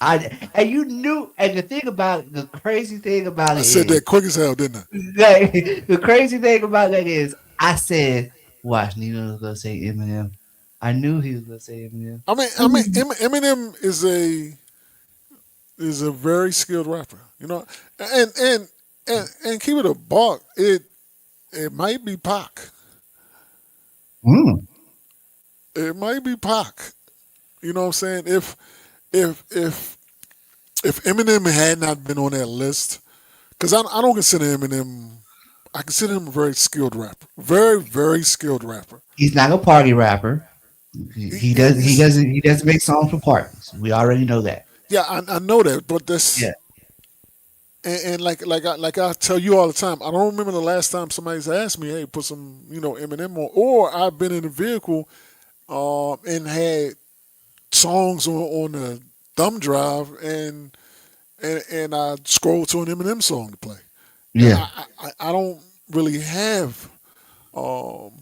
Speaker 3: And you knew, and the crazy thing about
Speaker 2: I
Speaker 3: it
Speaker 2: said
Speaker 3: is,
Speaker 2: that quick as hell, didn't I?
Speaker 3: like, the crazy thing about that is, I said, watch, Nino was gonna say Eminem. I knew he was gonna say Eminem.
Speaker 2: Eminem is a very skilled rapper. You know, and and and keep it a buck. It might be Pac.
Speaker 3: Mm.
Speaker 2: It might be Pac. You know what I'm saying? If if if Eminem had not been on that list, because I don't consider Eminem. I consider him a very skilled rapper. Very skilled rapper.
Speaker 3: He's not a party rapper.
Speaker 2: He's
Speaker 3: He doesn't make songs for parties. We already know that.
Speaker 2: yeah, I know that, but
Speaker 3: Yeah.
Speaker 2: and like I tell you all the time, I don't remember the last time somebody's asked me, "Hey, put some Eminem on," or I've been in a vehicle and had songs on the thumb drive and I scroll to an Eminem song to play.
Speaker 3: Yeah.
Speaker 2: I don't really have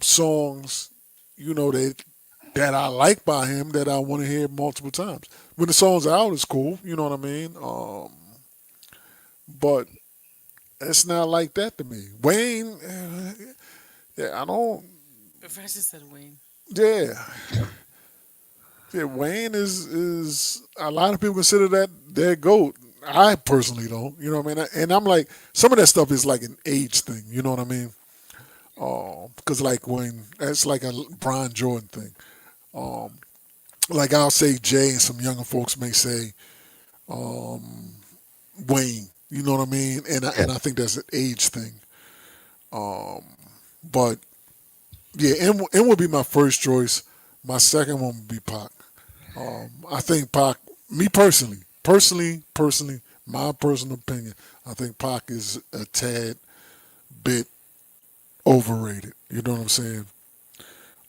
Speaker 2: songs, that I like by him that I want to hear multiple times. When the song's out, it's cool. You know what I mean? But it's not like that to me. Wayne, yeah, I don't.
Speaker 1: Francis said Wayne.
Speaker 2: Yeah, yeah. Wayne is a lot of people consider that their goat. I personally don't. You know what I mean? And I'm like, some of that stuff is like an age thing. You know what I mean? Because like when it's like a Brian Jordan thing. Like I'll say Jay, and some younger folks may say Wayne. You know what I mean?
Speaker 3: Yeah.
Speaker 2: And I think that's an age thing. But yeah, M would be my first choice. My second one would be Pac. I think Pac, me personally, my personal opinion, I think Pac is a tad bit overrated. You know what I'm saying?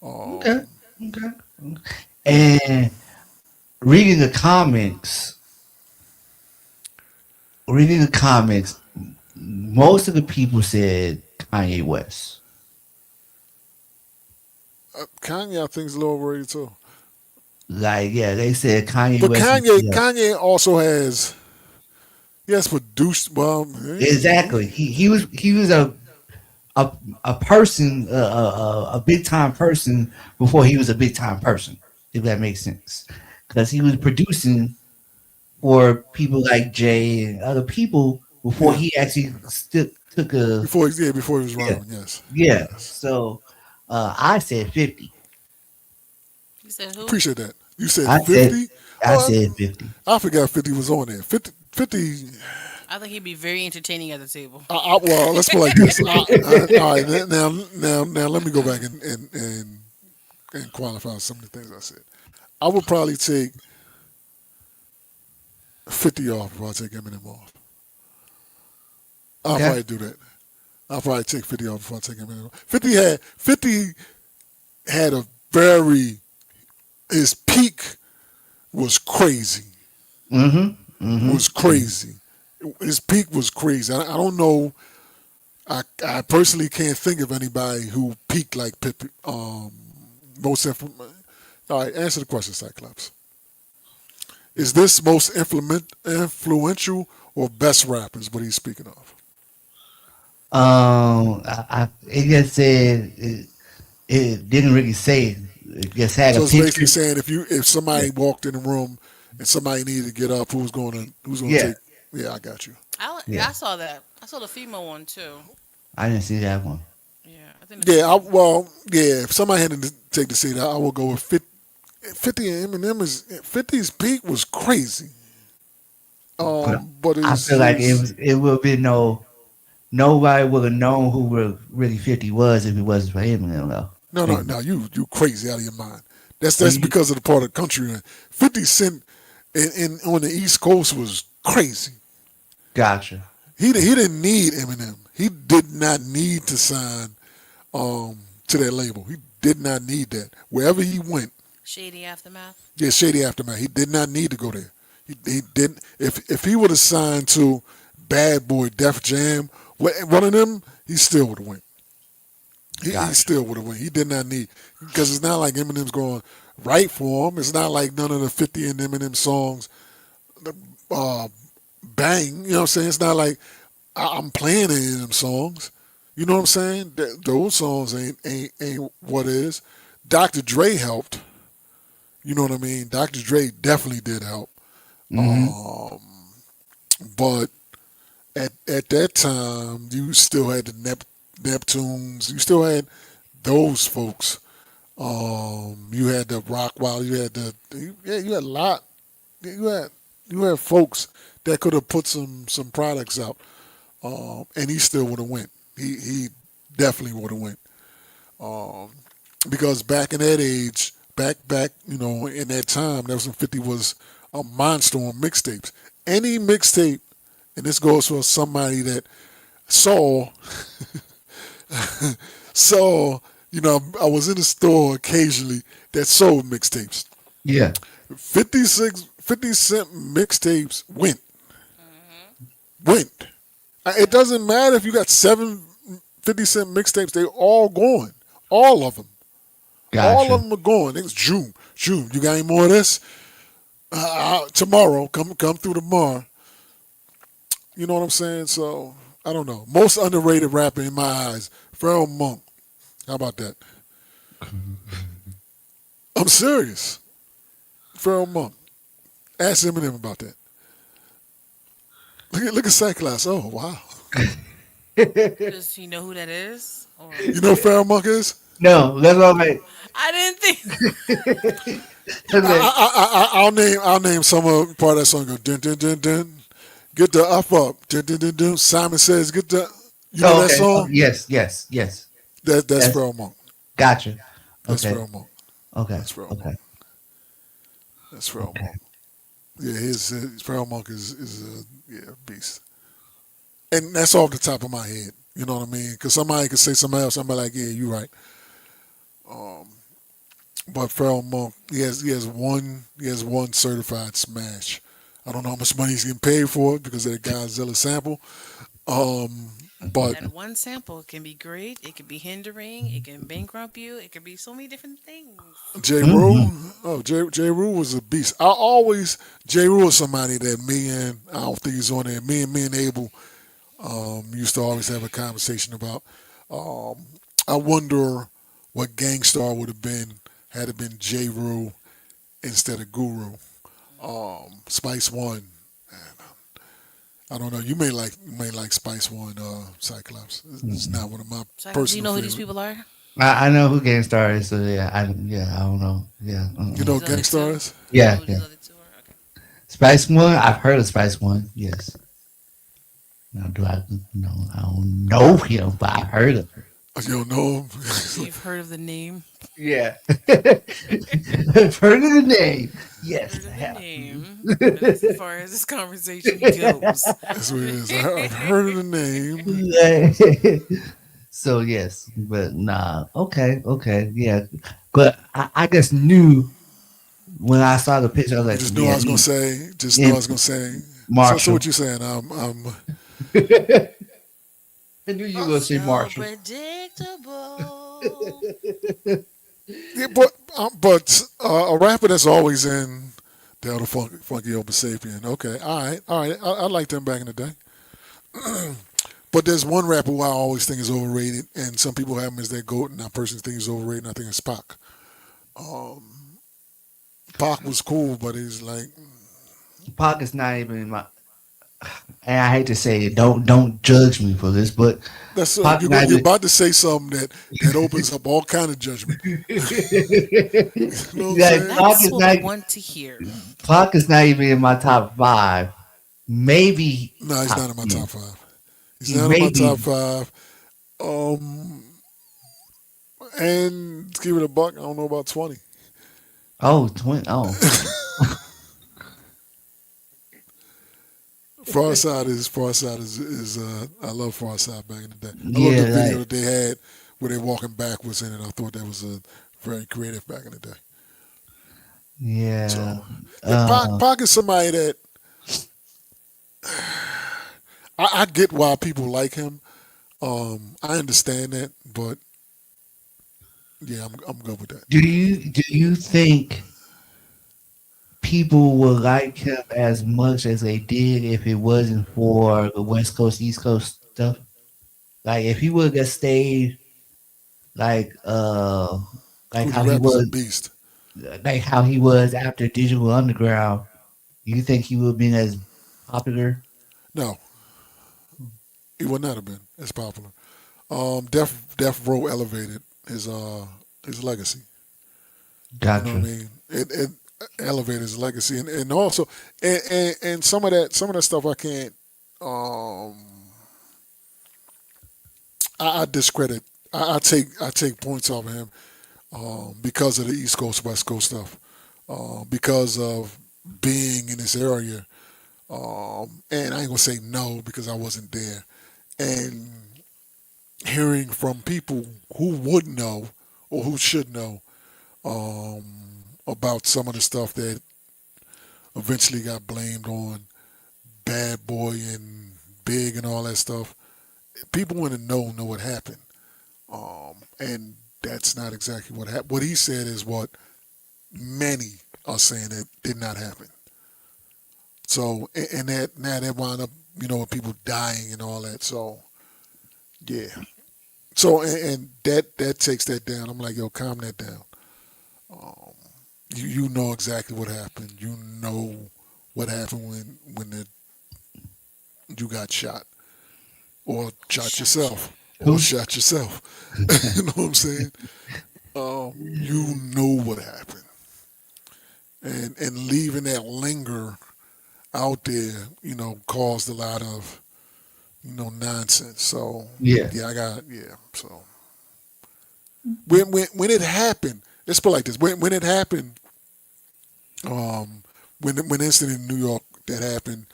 Speaker 3: Okay. Okay. And reading the comics, reading the comics, most of the people said Kanye West.
Speaker 2: Kanye, I think, is a little overrated too.
Speaker 3: Like, yeah, they said Kanye
Speaker 2: But
Speaker 3: West. Yeah,
Speaker 2: Kanye also has, he has produced. Well,
Speaker 3: exactly. He was a a person, a big time person before he was a big time person. If that makes sense, because he was producing for people like Jay and other people before
Speaker 2: yeah.
Speaker 3: he actually took a
Speaker 2: Before he was
Speaker 3: yeah
Speaker 2: around, yes,
Speaker 3: yeah.
Speaker 2: yes.
Speaker 3: So I said 50.
Speaker 1: You said who?
Speaker 2: Appreciate that. You said
Speaker 3: I said
Speaker 2: 50.
Speaker 3: I
Speaker 2: Oh,
Speaker 3: said 50.
Speaker 2: I forgot 50 was on there. 50.
Speaker 1: I think he'd be very entertaining at the table.
Speaker 2: Well, let's put it like this. All right, now, let me go back and qualify some of the things I said. I would probably take 50 off before I take Eminem off. I'll
Speaker 3: Okay.
Speaker 2: probably do that. I'll probably take 50 off before I take Eminem off. 50 had a very, his peak was crazy.
Speaker 3: Mm-hmm. Mm-hmm.
Speaker 2: Was crazy. His peak was crazy. I don't know. I personally can't think of anybody who peaked like Pip. Most all right, answer the question, Cyclops. Is this most influential or best rappers? What he's speaking of?
Speaker 3: It just said it didn't really say. It just had a
Speaker 2: So it's basically
Speaker 3: picture.
Speaker 2: saying if
Speaker 3: Yeah.
Speaker 2: somebody walked in the room and somebody needed to get up, who's gonna
Speaker 3: Yeah.
Speaker 2: take? Yeah, I got you.
Speaker 3: Yeah.
Speaker 1: I saw that. I saw the female one too.
Speaker 3: I didn't see that one.
Speaker 1: Yeah, I think the
Speaker 2: Yeah,
Speaker 1: female.
Speaker 2: well, yeah. If somebody had to take the seat, I will go with 50. 50 and Eminem is 50's peak was crazy.
Speaker 3: But
Speaker 2: But
Speaker 3: I feel like it would be nobody would have known who really 50 was if it wasn't for Eminem though.
Speaker 2: no, you crazy out of your mind.
Speaker 3: Oh,
Speaker 2: That's because of the part of the country. 50 Cent in on the East Coast was crazy.
Speaker 3: gotcha.
Speaker 2: He didn't need Eminem. He did not need to sign to that label. He did not need that. Wherever he went,
Speaker 1: Shady Aftermath.
Speaker 2: yeah, Shady Aftermath. He did not need to go there. He didn't. If he would have signed to Bad Boy, Def Jam, one of them, he still would have went. He
Speaker 3: Gotcha.
Speaker 2: still would have went. He did not need, because it's not like Eminem's going right for him. It's not like none of the 50 and Eminem songs uh, bang. You know what I'm saying? It's not like I'm playing any of them songs. You know what I'm saying? Those songs ain't what it is. Dr. Dre helped. You know what I mean? Dr. Dre definitely did help.
Speaker 3: Mm-hmm.
Speaker 2: But at that time, you still had the Neptunes. You still had those folks. You had the Rock Wild. You had yeah. You had a lot. You had you had folks that could have put some products out, and he still would have went. He definitely would have went. Um, because back in that age, back in that time, that was when 50 was a monster on mixtapes. Any mixtape, and this goes for somebody that saw saw. I was in the store occasionally that sold mixtapes.
Speaker 3: Yeah.
Speaker 2: 50 Cent mixtapes
Speaker 1: Hmm.
Speaker 2: went. It doesn't matter if you got 7 50 Cent mixtapes; they all going. All of them. All of
Speaker 3: Gotcha.
Speaker 2: them are going. It's June. June. You got any more of this? Tomorrow. Come through tomorrow. You know what I'm saying? So I don't know. Most underrated rapper in my eyes, Pharrell Monk. How about that? I'm serious. Pharrell Monk. Ask Eminem about that. Look at Cyclops. Oh wow.
Speaker 1: Does he know who that is? Or
Speaker 2: You know who Pharrell Monk is?
Speaker 3: No, that's all right.
Speaker 1: I didn't think.
Speaker 3: That's right.
Speaker 2: I'll name some of part of that song. Go dun dun dun dun. Get the up. Dun dun dun dun. Simon Says get the. You know
Speaker 3: Oh,
Speaker 2: that
Speaker 3: okay. Oh,
Speaker 2: song?
Speaker 3: yes, yes, yes.
Speaker 2: That's
Speaker 3: Yes.
Speaker 2: Pharrell Monk.
Speaker 3: Gotcha.
Speaker 2: That's
Speaker 3: Okay.
Speaker 2: Pharrell Monk.
Speaker 3: Okay.
Speaker 2: That's Pharrell Monk.
Speaker 3: Okay.
Speaker 2: That's Pharrell
Speaker 3: Okay.
Speaker 2: Monk. Yeah, his Pharrell Monk is a beast. And that's off the top of my head. You know what I mean? Because somebody could say something else. I'm like, yeah, you're right. But Pharrell Monk, he has one certified smash. I don't know how much money he's getting paid for it because of the Godzilla sample. But
Speaker 1: That one sample can be great. It can be hindering. It can bankrupt you. It can be so many different things.
Speaker 2: J. Rule,
Speaker 3: Mm-hmm.
Speaker 2: oh J. Rule was a beast. I always J. Rule is somebody that me and I don't think he's on there. Me and Abel used to always have a conversation about. Um, I wonder what Gangstar would have been had it been J. Rule instead of Guru. Spice One. I don't know. You may like Spice One, Cyclops. It's not one of my
Speaker 1: So, do you
Speaker 2: personal
Speaker 1: know who these
Speaker 2: favorite.
Speaker 1: people are?
Speaker 3: I know who Game Star is, so yeah, I don't know. Yeah.
Speaker 2: You
Speaker 1: And
Speaker 2: know
Speaker 3: Uh-uh.
Speaker 1: these other two?
Speaker 2: Gangstars?
Speaker 1: You know
Speaker 3: Yeah,
Speaker 1: who these
Speaker 3: yeah.
Speaker 1: other two are? Okay.
Speaker 3: Spice One, I've heard of Spice One. Yes. Now, do I know? I don't know him, but I heard of him.
Speaker 2: You don't know him?
Speaker 1: You've heard of the name.
Speaker 3: Yeah. I've heard of the name.
Speaker 1: You've
Speaker 3: Yes,
Speaker 1: heard
Speaker 3: I
Speaker 1: of the
Speaker 3: have.
Speaker 1: name. That's as far as this conversation goes.
Speaker 2: That's what it is. I've heard of the name.
Speaker 3: So yes, but nah. Okay, okay, yeah. But I just knew when I saw the picture, I was
Speaker 2: You
Speaker 3: like,
Speaker 2: just knew I
Speaker 3: yeah,
Speaker 2: was gonna say. Just knew
Speaker 3: yeah,
Speaker 2: I was gonna say. So
Speaker 3: Marshall.
Speaker 2: what you saying?
Speaker 3: I knew you were gonna say
Speaker 1: So
Speaker 3: Marshall.
Speaker 1: predictable.
Speaker 2: Yeah, but a rapper that's always in the other funky open sapien. Okay, all right. I liked them back in the day. But there's one rapper who I always think is overrated, and some people have him as their goat, and I personally think he's overrated. And I think it's Pac. Pac was cool, but he's like
Speaker 3: Pac is not even in my. And I hate to say it. Don't judge me for this, but
Speaker 2: that's
Speaker 3: Pac
Speaker 2: you're
Speaker 3: not
Speaker 2: you're
Speaker 3: even.
Speaker 2: about to say something that opens up all kind of judgment. You know what I'm
Speaker 3: Like
Speaker 2: saying?
Speaker 3: Pac
Speaker 1: That's
Speaker 3: is
Speaker 1: what we
Speaker 3: not.
Speaker 1: want to hear.
Speaker 3: Pac is not even in my top five. Maybe
Speaker 2: No, he's
Speaker 3: top
Speaker 2: not in my top
Speaker 3: 10.
Speaker 2: five. He's
Speaker 3: He
Speaker 2: not in
Speaker 3: may
Speaker 2: my top
Speaker 3: be.
Speaker 2: five. Um, and to give it a buck, I don't know about 20.
Speaker 3: Oh, 20. Oh,
Speaker 2: Far Side is I love Far Side back in the day. I love the
Speaker 3: yeah,
Speaker 2: video
Speaker 3: like
Speaker 2: that they had where they walking backwards in it. I thought that was very creative back in the day.
Speaker 3: yeah.
Speaker 2: So yeah, Pac is somebody that I get why people like him. I understand that, but yeah, I'm good with that.
Speaker 3: Do you think people would like him as much as they did if it wasn't for the West Coast East Coast stuff. Like if he would have just stayed like like
Speaker 2: Cooley
Speaker 3: how he
Speaker 2: Rap is a
Speaker 3: was
Speaker 2: beast.
Speaker 3: like how he was after Digital Underground, you think he would have been as popular?
Speaker 2: No, he would not have been as popular. Death Row elevated his legacy. You know what I
Speaker 3: Gotcha.
Speaker 2: mean? It elevated his legacy, and also and some of that stuff I can't um I discredit. I take points off of him because of the East Coast West Coast stuff, because of being in this area. And I ain't gonna say no because I wasn't there. And hearing from people who would know or who should know about some of the stuff that eventually got blamed on Bad Boy and Big and all that stuff. People want to know what happened, and that's not exactly what happened. What he said is what many are saying that did not happen. So and that now that wound up with people dying and all that. So yeah. So and that takes that down. I'm like, yo, calm that down. You know exactly what happened. You know what happened when you got shot or shot
Speaker 1: Shut you.
Speaker 2: yourself or
Speaker 3: Who's
Speaker 2: shot yourself. You know what I'm saying? You know what happened, and leaving that linger out there, caused a lot of nonsense. So
Speaker 3: yeah.
Speaker 2: yeah, I got yeah. So when it happened, let's put it like this: when it happened, um, when the incident in New York that happened.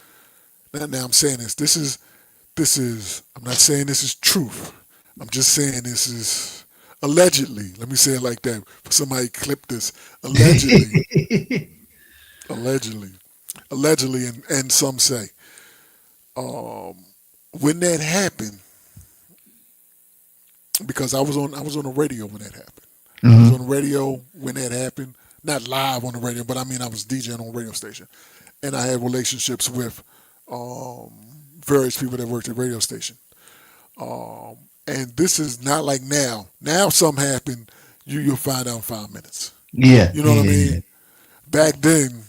Speaker 2: Now I'm saying this is I'm not saying this is truth. I'm just saying this is allegedly. Let me say it like that. For somebody clip this allegedly, allegedly, allegedly, and some say when that happened because I was on the radio when that happened. I was on
Speaker 3: Hmm.
Speaker 2: the radio when that happened. Not live on the radio, but I mean I was DJing on a radio station, and I had relationships with um, various people that worked at the radio station. And this is not like now. Now something happened, you'll find out in 5 minutes.
Speaker 3: Yeah,
Speaker 2: You know what I
Speaker 3: yeah,
Speaker 2: mean?
Speaker 3: yeah.
Speaker 2: Back then,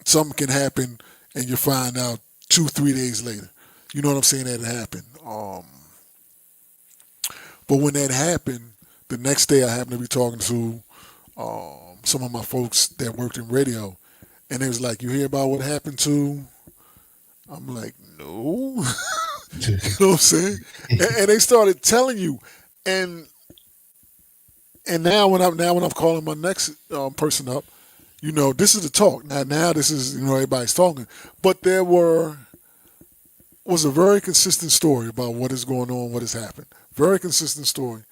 Speaker 2: something can happen and you find out 2, 3 days later. You know what I'm saying? That it happened. But when that happened, the next day I happened to be talking to some of my folks that worked in radio, and they was like, "You hear about what happened to?" I'm like, "No." You know what I'm saying? And they started telling you, and now when I'm calling my next person up, this is the talk. Now this is everybody's talking, but there was a very consistent story about what is going on, what has happened. Very consistent story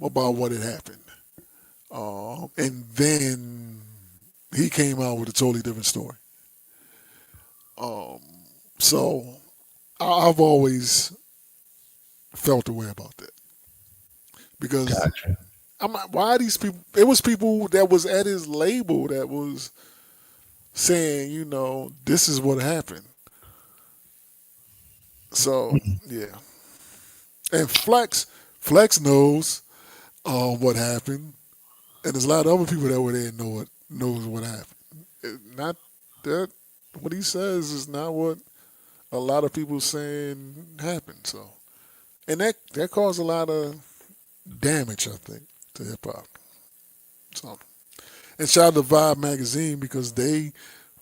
Speaker 2: about what had happened, and then he came out with a totally different story. So I've always felt a way about that because
Speaker 3: Gotcha.
Speaker 2: I'm like, why are these people? It was people that was at his label that was saying, this is what happened. So yeah, and Flex knows what happened, and there's a lot of other people that were there knows what happened. Not that what he says is not what a lot of people saying happened. So, and that caused a lot of damage, I think, to hip hop. So, and shout out to Vibe magazine because they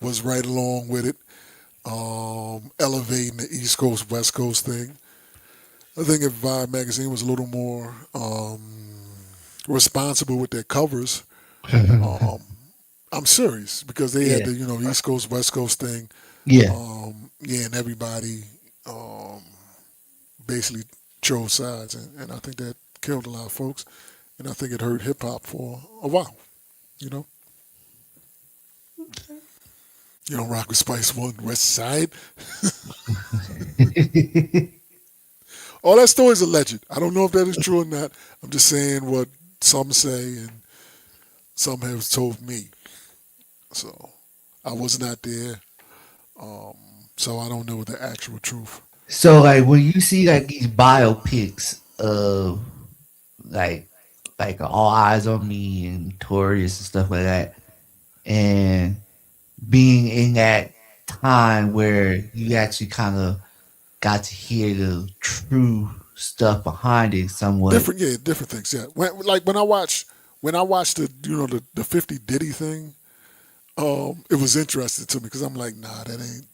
Speaker 2: was right along with it, elevating the East Coast West Coast thing. I think if Vibe magazine was a little more responsible with their covers, um, I'm serious because they had
Speaker 3: Yeah,
Speaker 2: the East Coast West Coast thing,
Speaker 3: yeah.
Speaker 2: yeah, and everybody um, basically chose sides, and I think that killed a lot of folks, and I think it hurt hip hop for a while. You know, Rock with Spice One, West Side. All that story's alleged. I don't know if that is true or not. I'm just saying what some say and some have told me. So I was not there, so I don't know the actual truth.
Speaker 3: So like when you see like these biopics of like All Eyes on Me and Notorious and stuff like that, and being in that time where you actually kind of got to hear the true stuff behind it somewhat.
Speaker 2: Different, yeah, different things. Yeah, like when I watched the the 50 Diddy thing, it was interesting to me because I'm like, nah, that ain't.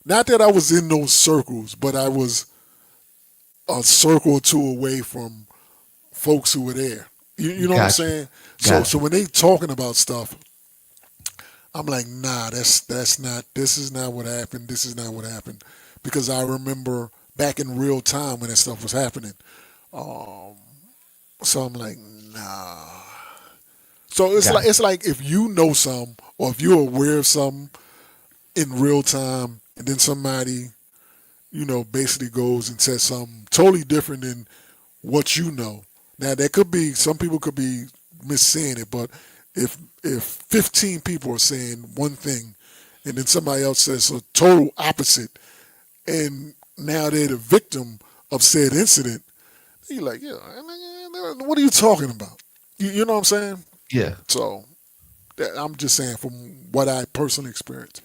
Speaker 2: Not that I was in those circles, but I was a circle or two away from folks who were there. You know what I'm
Speaker 3: Gotcha,
Speaker 2: saying? So
Speaker 3: gotcha,
Speaker 2: when they talking about stuff, I'm like, nah, that's not. This is not what happened. This is not what happened, because I remember back in real time when that stuff was happening. Um, so I'm like, nah. So
Speaker 3: gotcha.
Speaker 2: it's like if you know some or if you're aware of something in real time, and then somebody basically goes and says something totally different than what you know. Now there could be some people could be missaying it, but if 15 people are saying one thing, and then somebody else says a total opposite, and now they're the victim of said incident, you're like, yeah, what are you talking about? You know what I'm saying?
Speaker 3: Yeah,
Speaker 2: So I'm just saying from what I personally experienced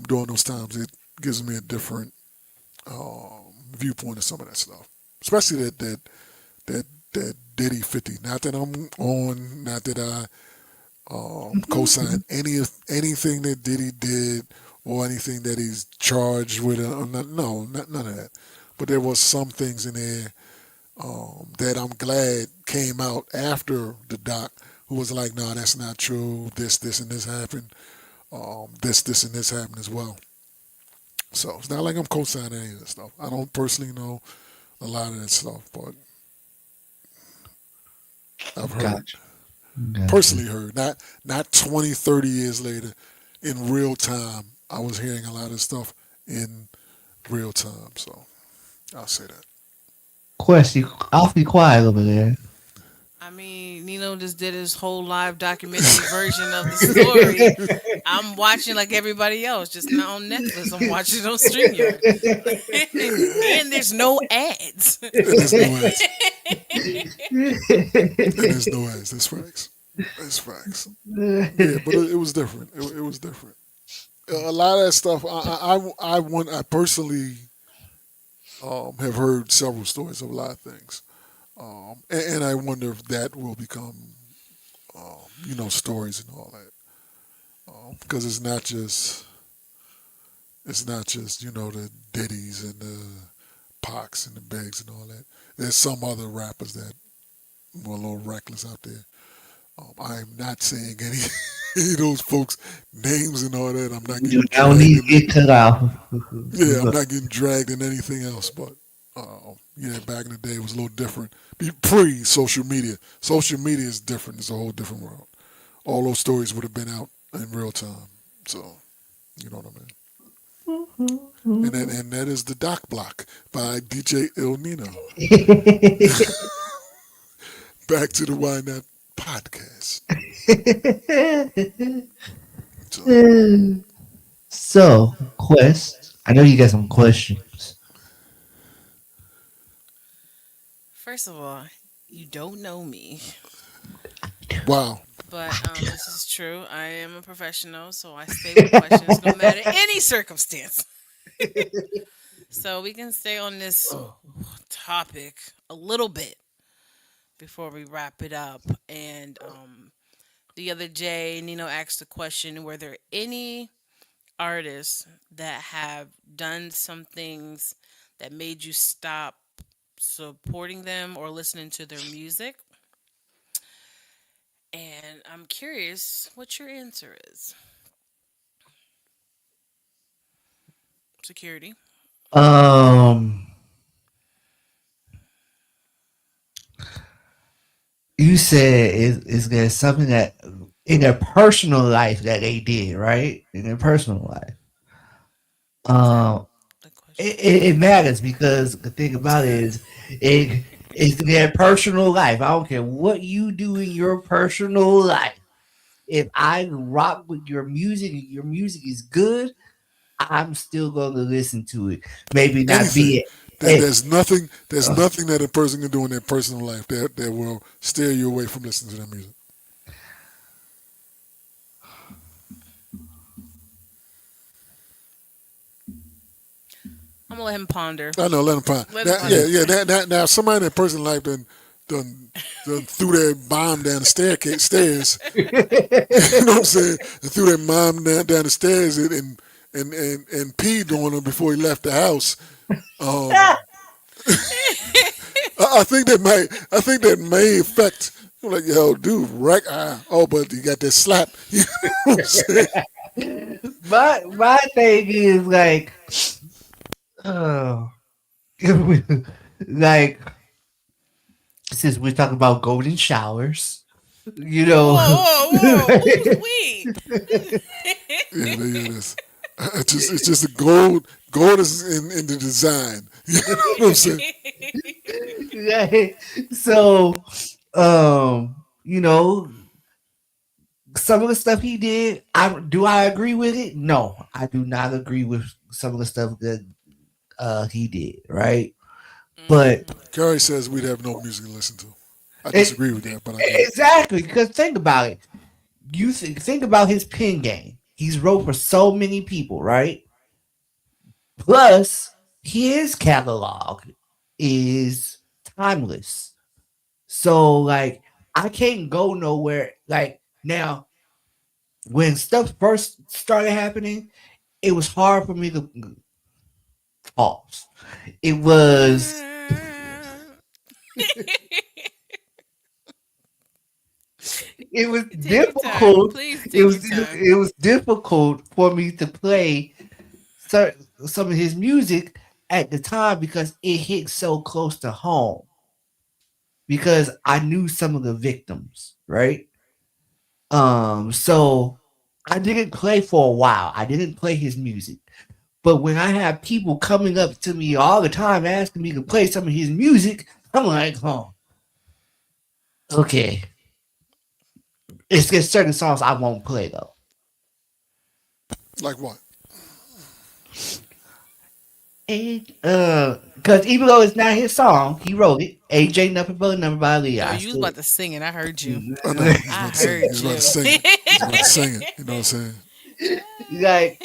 Speaker 2: during those times, it gives me a different viewpoint of some of that stuff, especially that that Diddy 50. Not that I'm on, not that I co-sign anything that Diddy did or anything that he's charged with. No, none of that. But there was some things in there that I'm glad came out after the doc, who was like, "No, that's not true. This, and this happened. This, and this happened as well." So it's not like I'm co-signing any of this stuff. I don't personally know a lot of that stuff, but I've heard,
Speaker 3: gotcha, gotcha.
Speaker 2: personally heard, not 20, 30 years later, in real time. I was hearing a lot of stuff in real time. So I'll say that.
Speaker 3: Quest, you awfully quiet over there.
Speaker 1: I mean, Nino just did his whole live documentary version of the story. I'm watching like everybody else, just not on Netflix. I'm watching it on StreamYard. And there's no ads.
Speaker 2: And there's no ads. And there's no ads. That's facts. That's facts. Yeah, but it was different. It was different. A lot of that stuff. I personally have heard several stories of a lot of things, and I wonder if that will become stories and all that, because it's not just the Diddy's and the Pox and the Begs and all that. There's some other rappers that were a little reckless out there. I'm not saying any, any of those folks' names and all that. I'm not
Speaker 3: You
Speaker 2: getting
Speaker 3: don't
Speaker 2: dragged
Speaker 3: need to
Speaker 2: in.
Speaker 3: get cut off.
Speaker 2: Yeah, I'm not getting dragged in anything else. But yeah, back in the day, it was a little different. Pre social media, social media is different. It's a whole different world. All those stories would have been out in real time. So you know what I mean. And that is the Doc Block by DJ El Nino. Back to the Why Not podcast. So
Speaker 3: So, Quest, I know you got some questions.
Speaker 1: First of all, you don't know me,
Speaker 2: wow.
Speaker 1: but this is true. I am a professional, so I stay with questions no matter any circumstance. So we can stay on this topic a little bit before we wrap it up. And the other day, Nino asked the question: were there any artists that have done some things that made you stop supporting them or listening to their music? And I'm curious what your answer is. Security.
Speaker 3: Um, you said is there something that in their personal life that they did, right? In their personal life.
Speaker 1: Is that
Speaker 3: Um,
Speaker 1: the question?
Speaker 3: it matters because the thing about it is it is their personal life. I don't care what you do in your personal life. if I rock with your music and your music is good, I'm still going to listen to it. Maybe not be
Speaker 2: Anything.
Speaker 3: it. Hey,
Speaker 2: There's nothing that a person can do in their personal life that will steer you away from listening to their music.
Speaker 1: I'm gonna let him ponder.
Speaker 2: I know, let them find.
Speaker 1: Let him
Speaker 2: Now,
Speaker 1: ponder.
Speaker 2: yeah, yeah. Now, if somebody in their personal life done, done threw their bomb down the stairs. You know what I'm saying? And threw their mom down the stairs and peed on her before he left the house. Um, I think that may affect. I'm like, yo, dude, right? Oh, but you got that slap. You know what I'm saying?
Speaker 3: my thing is like, oh, like since we're talking about golden showers, you know,
Speaker 1: Whoa, whoa, whoa! Who's we?
Speaker 2: Yeah, this. It's just a gold is in the design. You know what I'm saying?
Speaker 3: like, so you know, some of the stuff he did, I agree with it? No, I do not agree with some of the stuff that he did, right? But
Speaker 1: Mhm.
Speaker 2: Gary says we'd have no music to listen to. I
Speaker 3: it,
Speaker 2: disagree with that, but I get it.
Speaker 3: exactly, because think about it. Think about his pen game. He's wrote for so many people, right? Plus, his catalog is timeless. So, like, I can't go nowhere. Like, now, when stuff first started happening, it was hard for me to pause. It was it was
Speaker 1: Take your time.
Speaker 3: difficult.
Speaker 1: Please
Speaker 3: It
Speaker 1: take
Speaker 3: was
Speaker 1: your time.
Speaker 3: it was difficult for me to play some of his music at the time because it hit so close to home. Because I knew some of the victims, right? So I didn't play for a while. I didn't play his music. But when I have people coming up to me all the time asking me to play some of his music, I'm like, oh, okay. It's just certain songs I won't play though.
Speaker 2: Like what?
Speaker 3: Because even though it's not his song, he wrote it. AJ Nothing But a Number by Lee.
Speaker 1: No,
Speaker 3: I
Speaker 1: you was
Speaker 3: still
Speaker 1: about to sing it. I heard you.
Speaker 2: I know he's
Speaker 1: I
Speaker 2: about to sing it. He's
Speaker 1: heard
Speaker 2: about to
Speaker 1: you.
Speaker 2: sing it. He's about to sing it. You know what I'm saying?
Speaker 3: like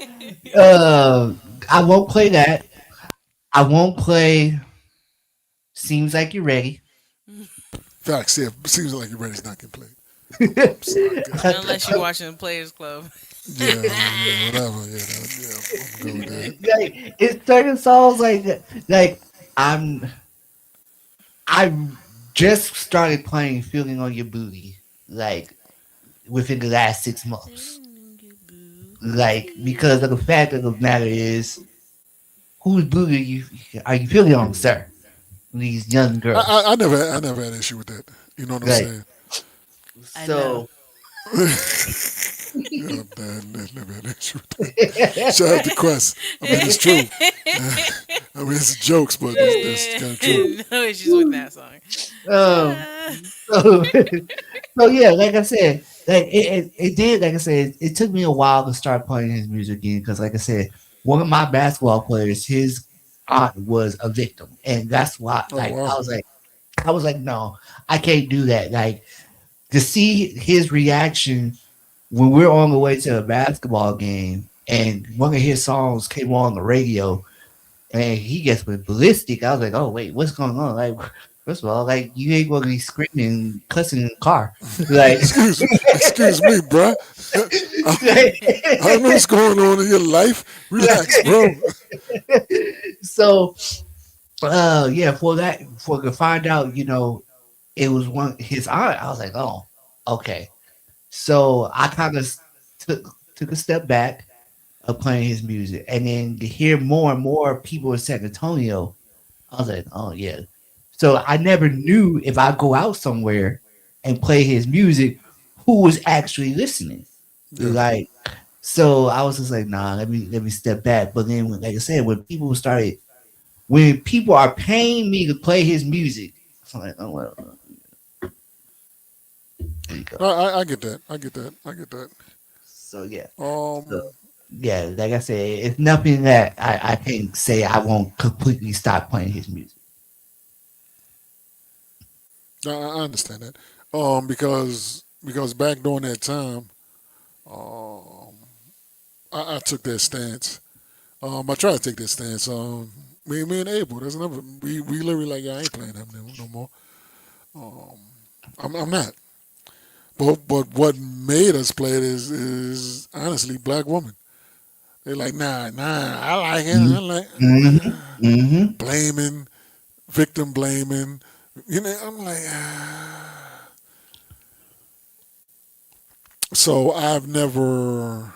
Speaker 3: uh I won't play that. I won't play Seems Like You're Ready.
Speaker 2: Facts. Yeah, seems like you're ready. He's not getting played. I get it.
Speaker 1: Unless you watching the Players Club.
Speaker 2: Yeah, whatever. I'm good with that.
Speaker 3: Like it's certain songs like I'm I just started playing Feeling on Your Booty like within the last 6 months. Like because of the fact of the matter is whose booty are you feeling on, sir? These young girls.
Speaker 2: I never had an issue with that. You know what I'm
Speaker 3: Like
Speaker 2: saying?
Speaker 1: I know.
Speaker 3: so
Speaker 2: Yeah, I never had an issue with that. Shout out to Quest. I mean, it's true. I mean, it's jokes, but it's kind of true.
Speaker 1: No issues with that song.
Speaker 3: um
Speaker 1: Ah.
Speaker 3: so so yeah, like I said, like it did. Like I said, it took me a while to start playing his music again because, like I said, one of my basketball players, his aunt was a victim, and that's why.
Speaker 2: Oh
Speaker 3: Like
Speaker 2: wow.
Speaker 3: I was like, no, I can't do that. Like to see his reaction when we're on the way to a basketball game, and one of his songs came on the radio, and he gets with ballistic. I was like, oh wait, what's going on? Like, first of all, like you ain't gonna be screaming, cussing in the car, like,
Speaker 2: Excuse me, bruh. I, I don't know what's going on in your life. Relax, bro.
Speaker 3: so yeah, for to find out, it was one his aunt. I was like, oh, okay. So I kind of took a step back of playing his music, and then to hear more and more people in San Antonio, I was like, oh yeah. So I never knew if I go out somewhere and play his music, who was actually listening.
Speaker 2: Yeah.
Speaker 3: Like, so I was just like, nah, let me step back. But then, like I said, when people are paying me to play his music, I'm like, oh well, There you go.
Speaker 2: I get that. I get that. I get that.
Speaker 3: So yeah. So
Speaker 2: Um,
Speaker 3: yeah, like I said, it's nothing that I can say I won't completely stop playing his music.
Speaker 2: I understand that. Because back during that time, um, I took that stance. I tried to take that stance. Me and Abel. There's another. We literally like, yeah, I ain't playing them no more. Um, I'm not. But what made us play it is honestly black woman. They're like, nah, I like it. I like
Speaker 3: Mm-hmm. Mm-hmm.
Speaker 2: blaming, victim blaming. I'm like, so I've never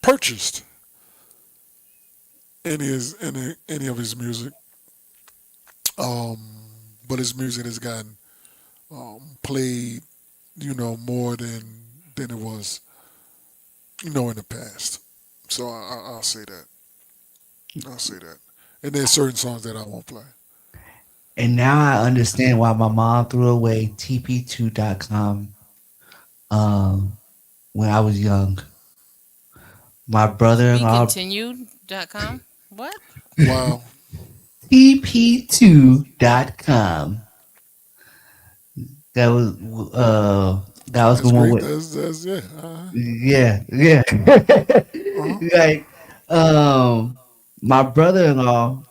Speaker 2: purchased any of his music. Um, but his music has gotten played, more than it was, in the past. So I'll say that. I'll say that. And there's certain songs that I won't play.
Speaker 3: And now I understand why my mom threw away TP2.com when I was young. My
Speaker 1: To be
Speaker 3: brother-in-law
Speaker 1: continued.com. What?
Speaker 2: Wow,
Speaker 3: TP2.com. That was that was the
Speaker 2: that's
Speaker 3: one
Speaker 2: great.
Speaker 3: with
Speaker 2: That's yeah.
Speaker 3: yeah, yeah.
Speaker 2: Uh-huh.
Speaker 3: Like my brother-in-law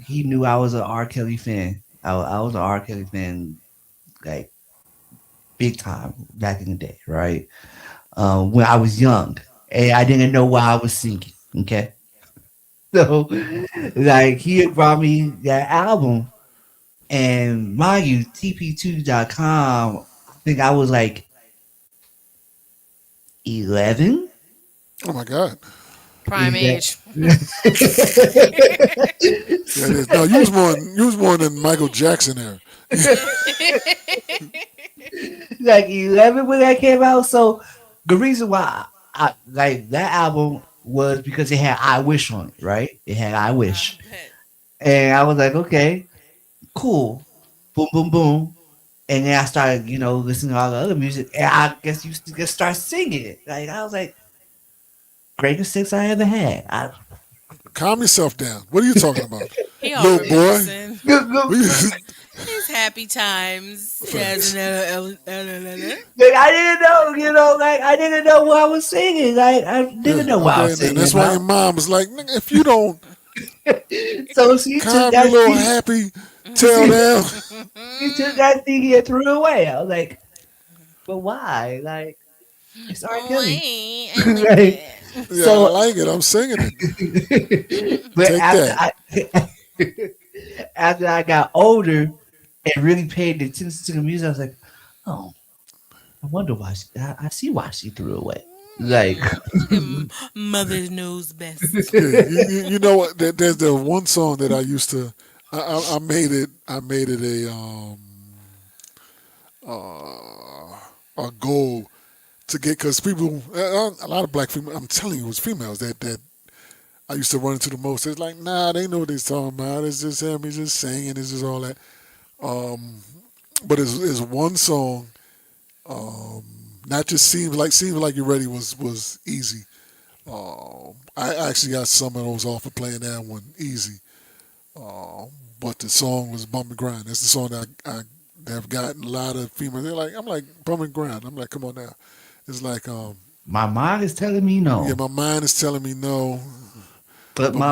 Speaker 3: he knew I was an R. Kelly fan. I was an R. Kelly fan like big time back in the day, right? When I was young. And I didn't know why I was singing. Okay. So like he had brought me that album and mind you, TP2.com, I think I was like 11.
Speaker 2: Oh my God.
Speaker 1: Prime age.
Speaker 2: Yeah, it is. No, you was more than Michael Jackson there.
Speaker 3: Like 11 when that came out. So the reason why I like that album was because it had I Wish on it, right? It had I
Speaker 1: I
Speaker 3: Wish.
Speaker 1: bet.
Speaker 3: And I was like, okay, cool. Boom, boom, boom. And then I started, listening to all the other music. And I guess you just start singing it. Like I was like, greatest six I ever had.
Speaker 2: Calm yourself down. What are you talking about,
Speaker 1: He all
Speaker 2: little boy?
Speaker 1: reminiscing.
Speaker 2: We,
Speaker 1: His happy times.
Speaker 2: facts.
Speaker 3: Like I didn't know, like I didn't know what I was singing. Like I
Speaker 2: Yeah,
Speaker 3: didn't know what I
Speaker 2: okay,
Speaker 3: was
Speaker 2: and
Speaker 3: singing
Speaker 2: that's why your
Speaker 3: about.
Speaker 2: mom was like, "Nigga, if you don't
Speaker 3: So she took
Speaker 2: calm your
Speaker 3: that
Speaker 2: little
Speaker 3: CD,
Speaker 2: happy tail down."
Speaker 3: she took that CD and threw it away. I was like, but why? Like it's R. Kelly.
Speaker 1: Wait, I like
Speaker 3: Like,
Speaker 1: it.
Speaker 2: Yeah, I
Speaker 3: so,
Speaker 2: like it. I'm singing it.
Speaker 3: but
Speaker 2: Take that.
Speaker 3: after I got older and really paid attention to the music, I was like, oh, I wonder why. I see why she threw it away. Like,
Speaker 1: Look at mother knows best.
Speaker 2: Yeah, you know what? There's the one song that I used to. I made it. I made it a goal to get because people a lot of black females. I'm telling you, it was females that I used to run into the most. It's like, nah, they know what they're talking about. It's just him. He's just singing. It's just all that. Um, but it's one song. Not just seems like you're ready was easy. I actually got some of those off of playing that one easy. But the song was Bum and Grind. That's the song that I have gotten a lot of females. I'm like Bum and Grind. I'm like, come on now. It's like,
Speaker 3: my mind is telling me
Speaker 2: yeah,
Speaker 3: no,
Speaker 2: my mind is telling me no,
Speaker 3: but
Speaker 2: but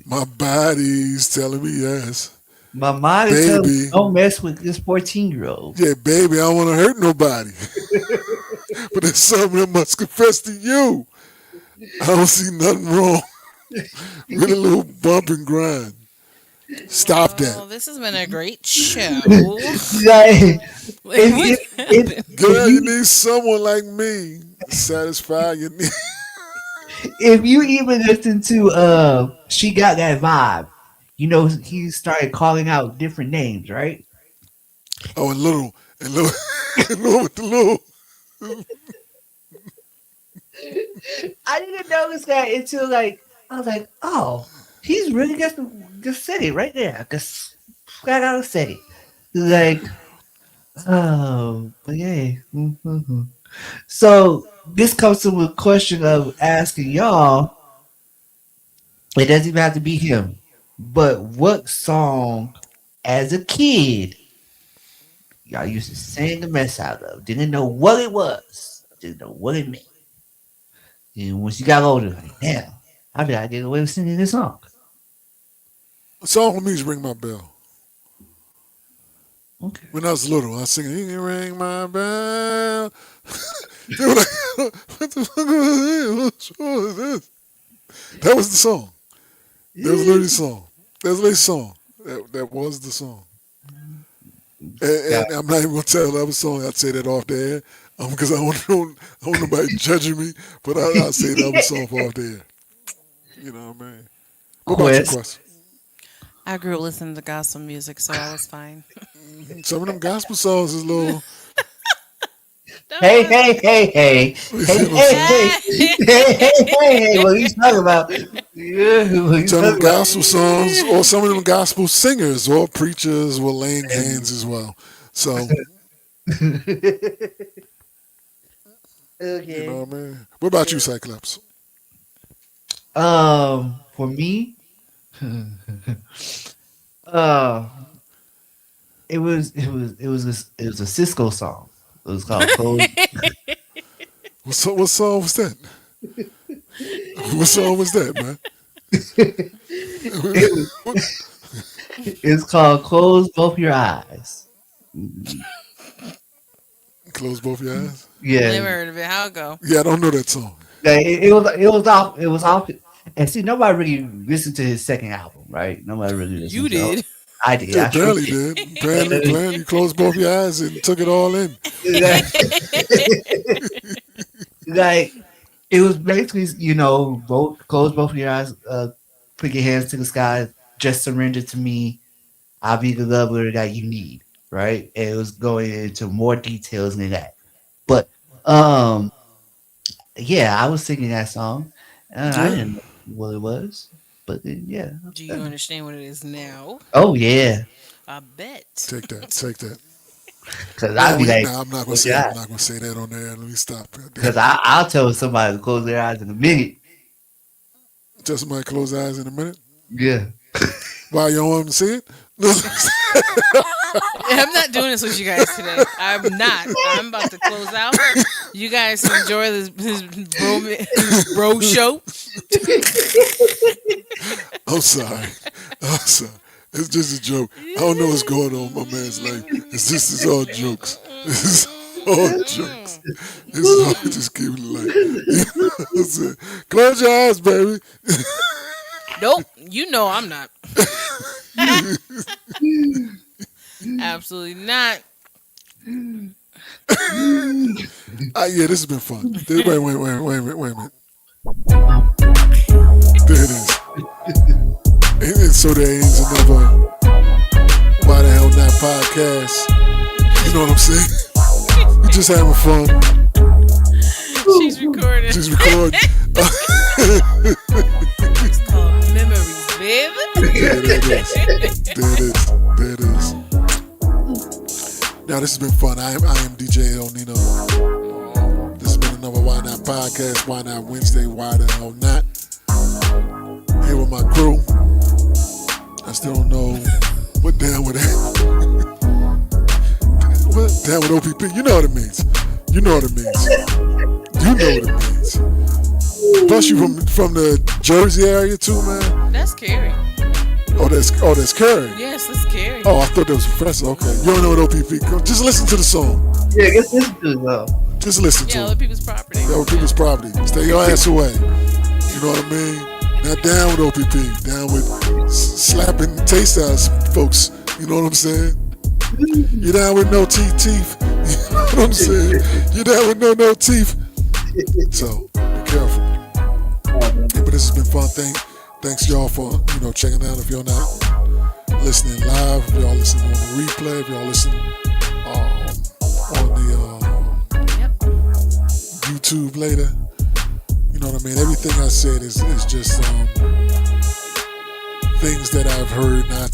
Speaker 2: my body's telling me yes.
Speaker 3: my mind is telling me
Speaker 2: Baby,
Speaker 3: don't mess with this 14-year-old.
Speaker 2: yeah, baby, I don't want to hurt nobody. But there's something I must confess to you. I don't see nothing wrong with a little bump and grind. Stop that.
Speaker 1: Well, this has been a great show.
Speaker 3: Like,
Speaker 1: What happened?
Speaker 3: if
Speaker 2: Girl, you need someone like me to satisfy your needs.
Speaker 3: you even listen to she got that vibe, he started calling out different names, right?
Speaker 2: Oh, and little, and little with the little.
Speaker 3: I didn't notice that until like I was like, oh, he's really just said it right there. Just flat out said it. Like Oh, but yeah. Mhm. So this comes to a question of asking y'all. It doesn't even have to be him, but what song, as a kid, y'all used to sing the mess out of? Didn't know what it was. Didn't know what it meant. And once you got older, like, damn, how did I get away with singing this song?
Speaker 2: A song for me is Ring My Bell.
Speaker 3: Okay.
Speaker 2: When I was little, I was singing, You Can Ring My Bell. They were like, what the fuck is this? That was the song. That was literally the song. That was literally the song. That was the song.
Speaker 3: Got
Speaker 2: And I'm not even gonna tell the other song. I'd say that off the air, because I don't want nobody judging me. But I'll say the other song for off the air. You know what I mean? What about you,
Speaker 3: Quest.
Speaker 2: Quest?
Speaker 1: I grew up listening to gospel music, so I was fine.
Speaker 2: Some of them gospel songs is a little.
Speaker 1: That
Speaker 3: Hey,
Speaker 1: was
Speaker 3: hey, hey, hey,
Speaker 2: You
Speaker 3: hey,
Speaker 2: see what I'm
Speaker 3: hey,
Speaker 2: saying?
Speaker 3: hey, hey, hey, hey, what are you talking about? Yeah, what are you
Speaker 2: Some of them
Speaker 3: talking
Speaker 2: gospel songs, or some of them gospel singers or preachers were laying hands as well. So
Speaker 3: about?
Speaker 2: you know
Speaker 3: Okay.
Speaker 2: what I mean. What about you, Cyclops?
Speaker 3: For me, uh, it was a Cisco song. It was called "Close."
Speaker 2: What song was that? What song was that, man?
Speaker 3: It was, it's called "Close Both Your Eyes."
Speaker 2: Close both your eyes.
Speaker 3: Yeah,
Speaker 1: never heard of it. How it go?
Speaker 2: Yeah, I don't know that song.
Speaker 3: like, it was off. And see, nobody really listened to his second album, right? Nobody really
Speaker 1: You
Speaker 3: listened to.
Speaker 1: did.
Speaker 3: I did.
Speaker 2: They
Speaker 3: I sure
Speaker 2: apparently did. Apparently, you closed both your eyes and took it all in.
Speaker 3: did. Like it was basically, both close both of your eyes, put your hands to the sky, just surrender to me. I'll be the lover that you need, right? And it was going into more details than that. But um, yeah, I was singing that song. I
Speaker 2: Yeah,
Speaker 3: didn't know what it was, but yeah.
Speaker 1: Do you understand what it is now?
Speaker 3: Oh yeah,
Speaker 1: I bet.
Speaker 2: take that. Take that.
Speaker 3: because I'd
Speaker 2: Now
Speaker 3: be
Speaker 2: we.
Speaker 3: like,
Speaker 2: Now I'm not gonna
Speaker 3: close
Speaker 2: say.
Speaker 3: your
Speaker 2: I'm
Speaker 3: eyes.
Speaker 2: not gonna say that on there. Let me stop.
Speaker 3: Because I'll tell somebody to close their eyes in a minute.
Speaker 2: Tell somebody to close their eyes in a minute.
Speaker 3: Yeah.
Speaker 2: Why you don't want them to see it?
Speaker 1: I'm not doing this with you guys today. I'm not. I'm about to close out. You guys enjoy this bro show.
Speaker 2: I'm sorry. I'm sorry. It's just a joke. I don't know what's going on in my man's life. It's all jokes. This is all jokes. This is all just keep it light. You know what I'm saying? Close your eyes, baby.
Speaker 1: Nope. You know I'm not. Absolutely not.
Speaker 2: Yeah, this has been fun. Wait a minute, wait a minute. There it is. And so there ends another Why the Hell Not podcast. You know what I'm saying? We just having fun.
Speaker 1: She's recording.
Speaker 2: Just recording.
Speaker 1: It's called Memories, babe.
Speaker 2: There it is. There it is. There it is. Now this has been fun. I am DJ El Nino. This has been another Why Not podcast. Why Not Wednesday? Why the hell not? Here with my crew. I still don't know what down with that. What down with OPP? You know what it means. You know what it means. You know what it means. Plus you from the Jersey area too, man.
Speaker 1: That's Carrie.
Speaker 2: That's Curry.
Speaker 1: Yes, that's Carrie.
Speaker 2: Oh, I thought that was Professor. Okay, you don't know what OPP. Just listen to the song.
Speaker 3: Yeah, get this to though.
Speaker 2: Just listen
Speaker 1: Yeah,
Speaker 2: to
Speaker 1: other
Speaker 2: it.
Speaker 1: people's property.
Speaker 2: Other people's property. Stay your ass away. You know what I mean? Not down with OPP. Down with slapping taste ass folks. You know what I'm saying? You down with no teeth. You know what I'm saying? You down with no teeth. So be careful. Yeah, but this has been fun. Thanks y'all for checking out. If you're not listening live, if y'all listening on the replay, if y'all listening on the
Speaker 1: Yep.
Speaker 2: YouTube later, you know what I mean. Everything I said is just things that I've heard, not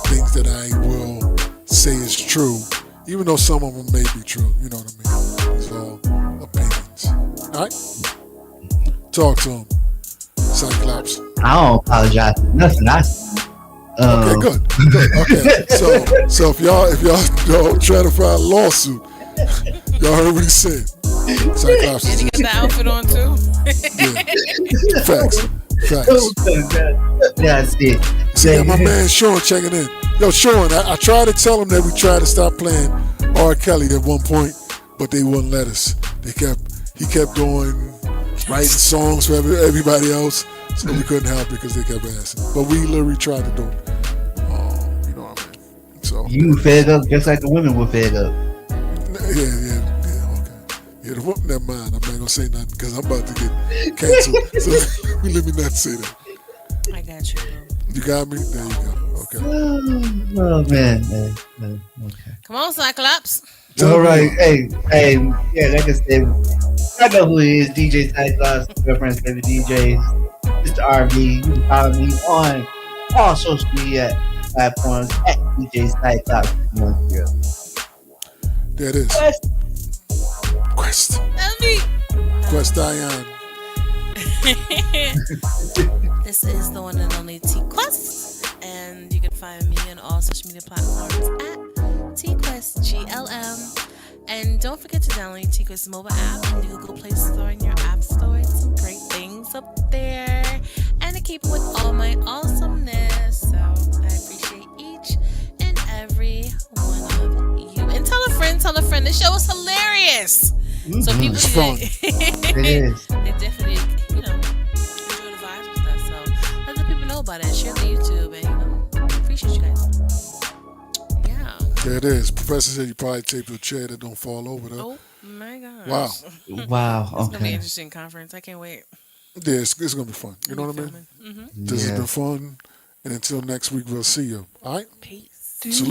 Speaker 2: things that I will say is true. Even though some of them may be true, you know what I mean. It's all opinions. All right, talk to him, Cyclops.
Speaker 3: I don't apologize for nothing.
Speaker 2: Okay, good, good. Okay, so if y'all don't try to file a lawsuit, y'all heard what he said. Cyclops
Speaker 1: And
Speaker 2: is
Speaker 1: he got
Speaker 2: just
Speaker 1: the outfit on too.
Speaker 2: yeah. Facts, facts.
Speaker 3: Yeah, I see.
Speaker 2: See, got my man Sean checking in. Yo, Sean, I tried to tell him that we tried to stop playing R. Kelly at one point, but they wouldn't let us. He kept going, writing songs for everybody else, so we couldn't help it because they kept asking. But we literally tried to do it. You know what I mean? So
Speaker 3: You fed up just like the women were fed up.
Speaker 2: yeah, okay. Yeah, the woman, never mind. I'm not gonna say nothing because I'm about to get canceled. So let me not say that.
Speaker 1: I got you, bro.
Speaker 2: You got me? There you go. Okay.
Speaker 3: Oh man. Okay.
Speaker 1: Come on, Cyclops.
Speaker 3: All right. Hey. Yeah, like I said, I know who he is. DJ Cyclops, girlfriend's favorite DJ, Mr. RV. You can follow me on all social media platforms at DJ Cyclops.
Speaker 2: There it is. Quest.
Speaker 1: That's me.
Speaker 2: Quest Diane.
Speaker 1: This is the one and only TQuest, and you can find me on all social media platforms at TQuestGLM. And don't forget to download TQuest mobile app in the Google Play Store and your App Store. It's some great things up there, and to keep with all my awesomeness. So I appreciate each and every one of you. And tell a friend. The show is hilarious. So people
Speaker 2: It's fun.
Speaker 3: It is.
Speaker 1: they definitely, enjoy the vibes and stuff. So let the people know about it. Share the YouTube, and appreciate you guys. Yeah.
Speaker 2: There it is. Professor said you probably taped your chair that don't fall over though.
Speaker 1: Oh my gosh.
Speaker 2: Wow.
Speaker 3: Wow.
Speaker 1: It's gonna be an
Speaker 3: Okay.
Speaker 1: interesting conference. I can't wait.
Speaker 2: Yeah, it's gonna be fun. You know what I mean?
Speaker 1: Mm-hmm.
Speaker 2: This has been
Speaker 3: Yes.
Speaker 2: fun. And until next week, we'll see you. All right?
Speaker 1: Peace.
Speaker 2: Salute.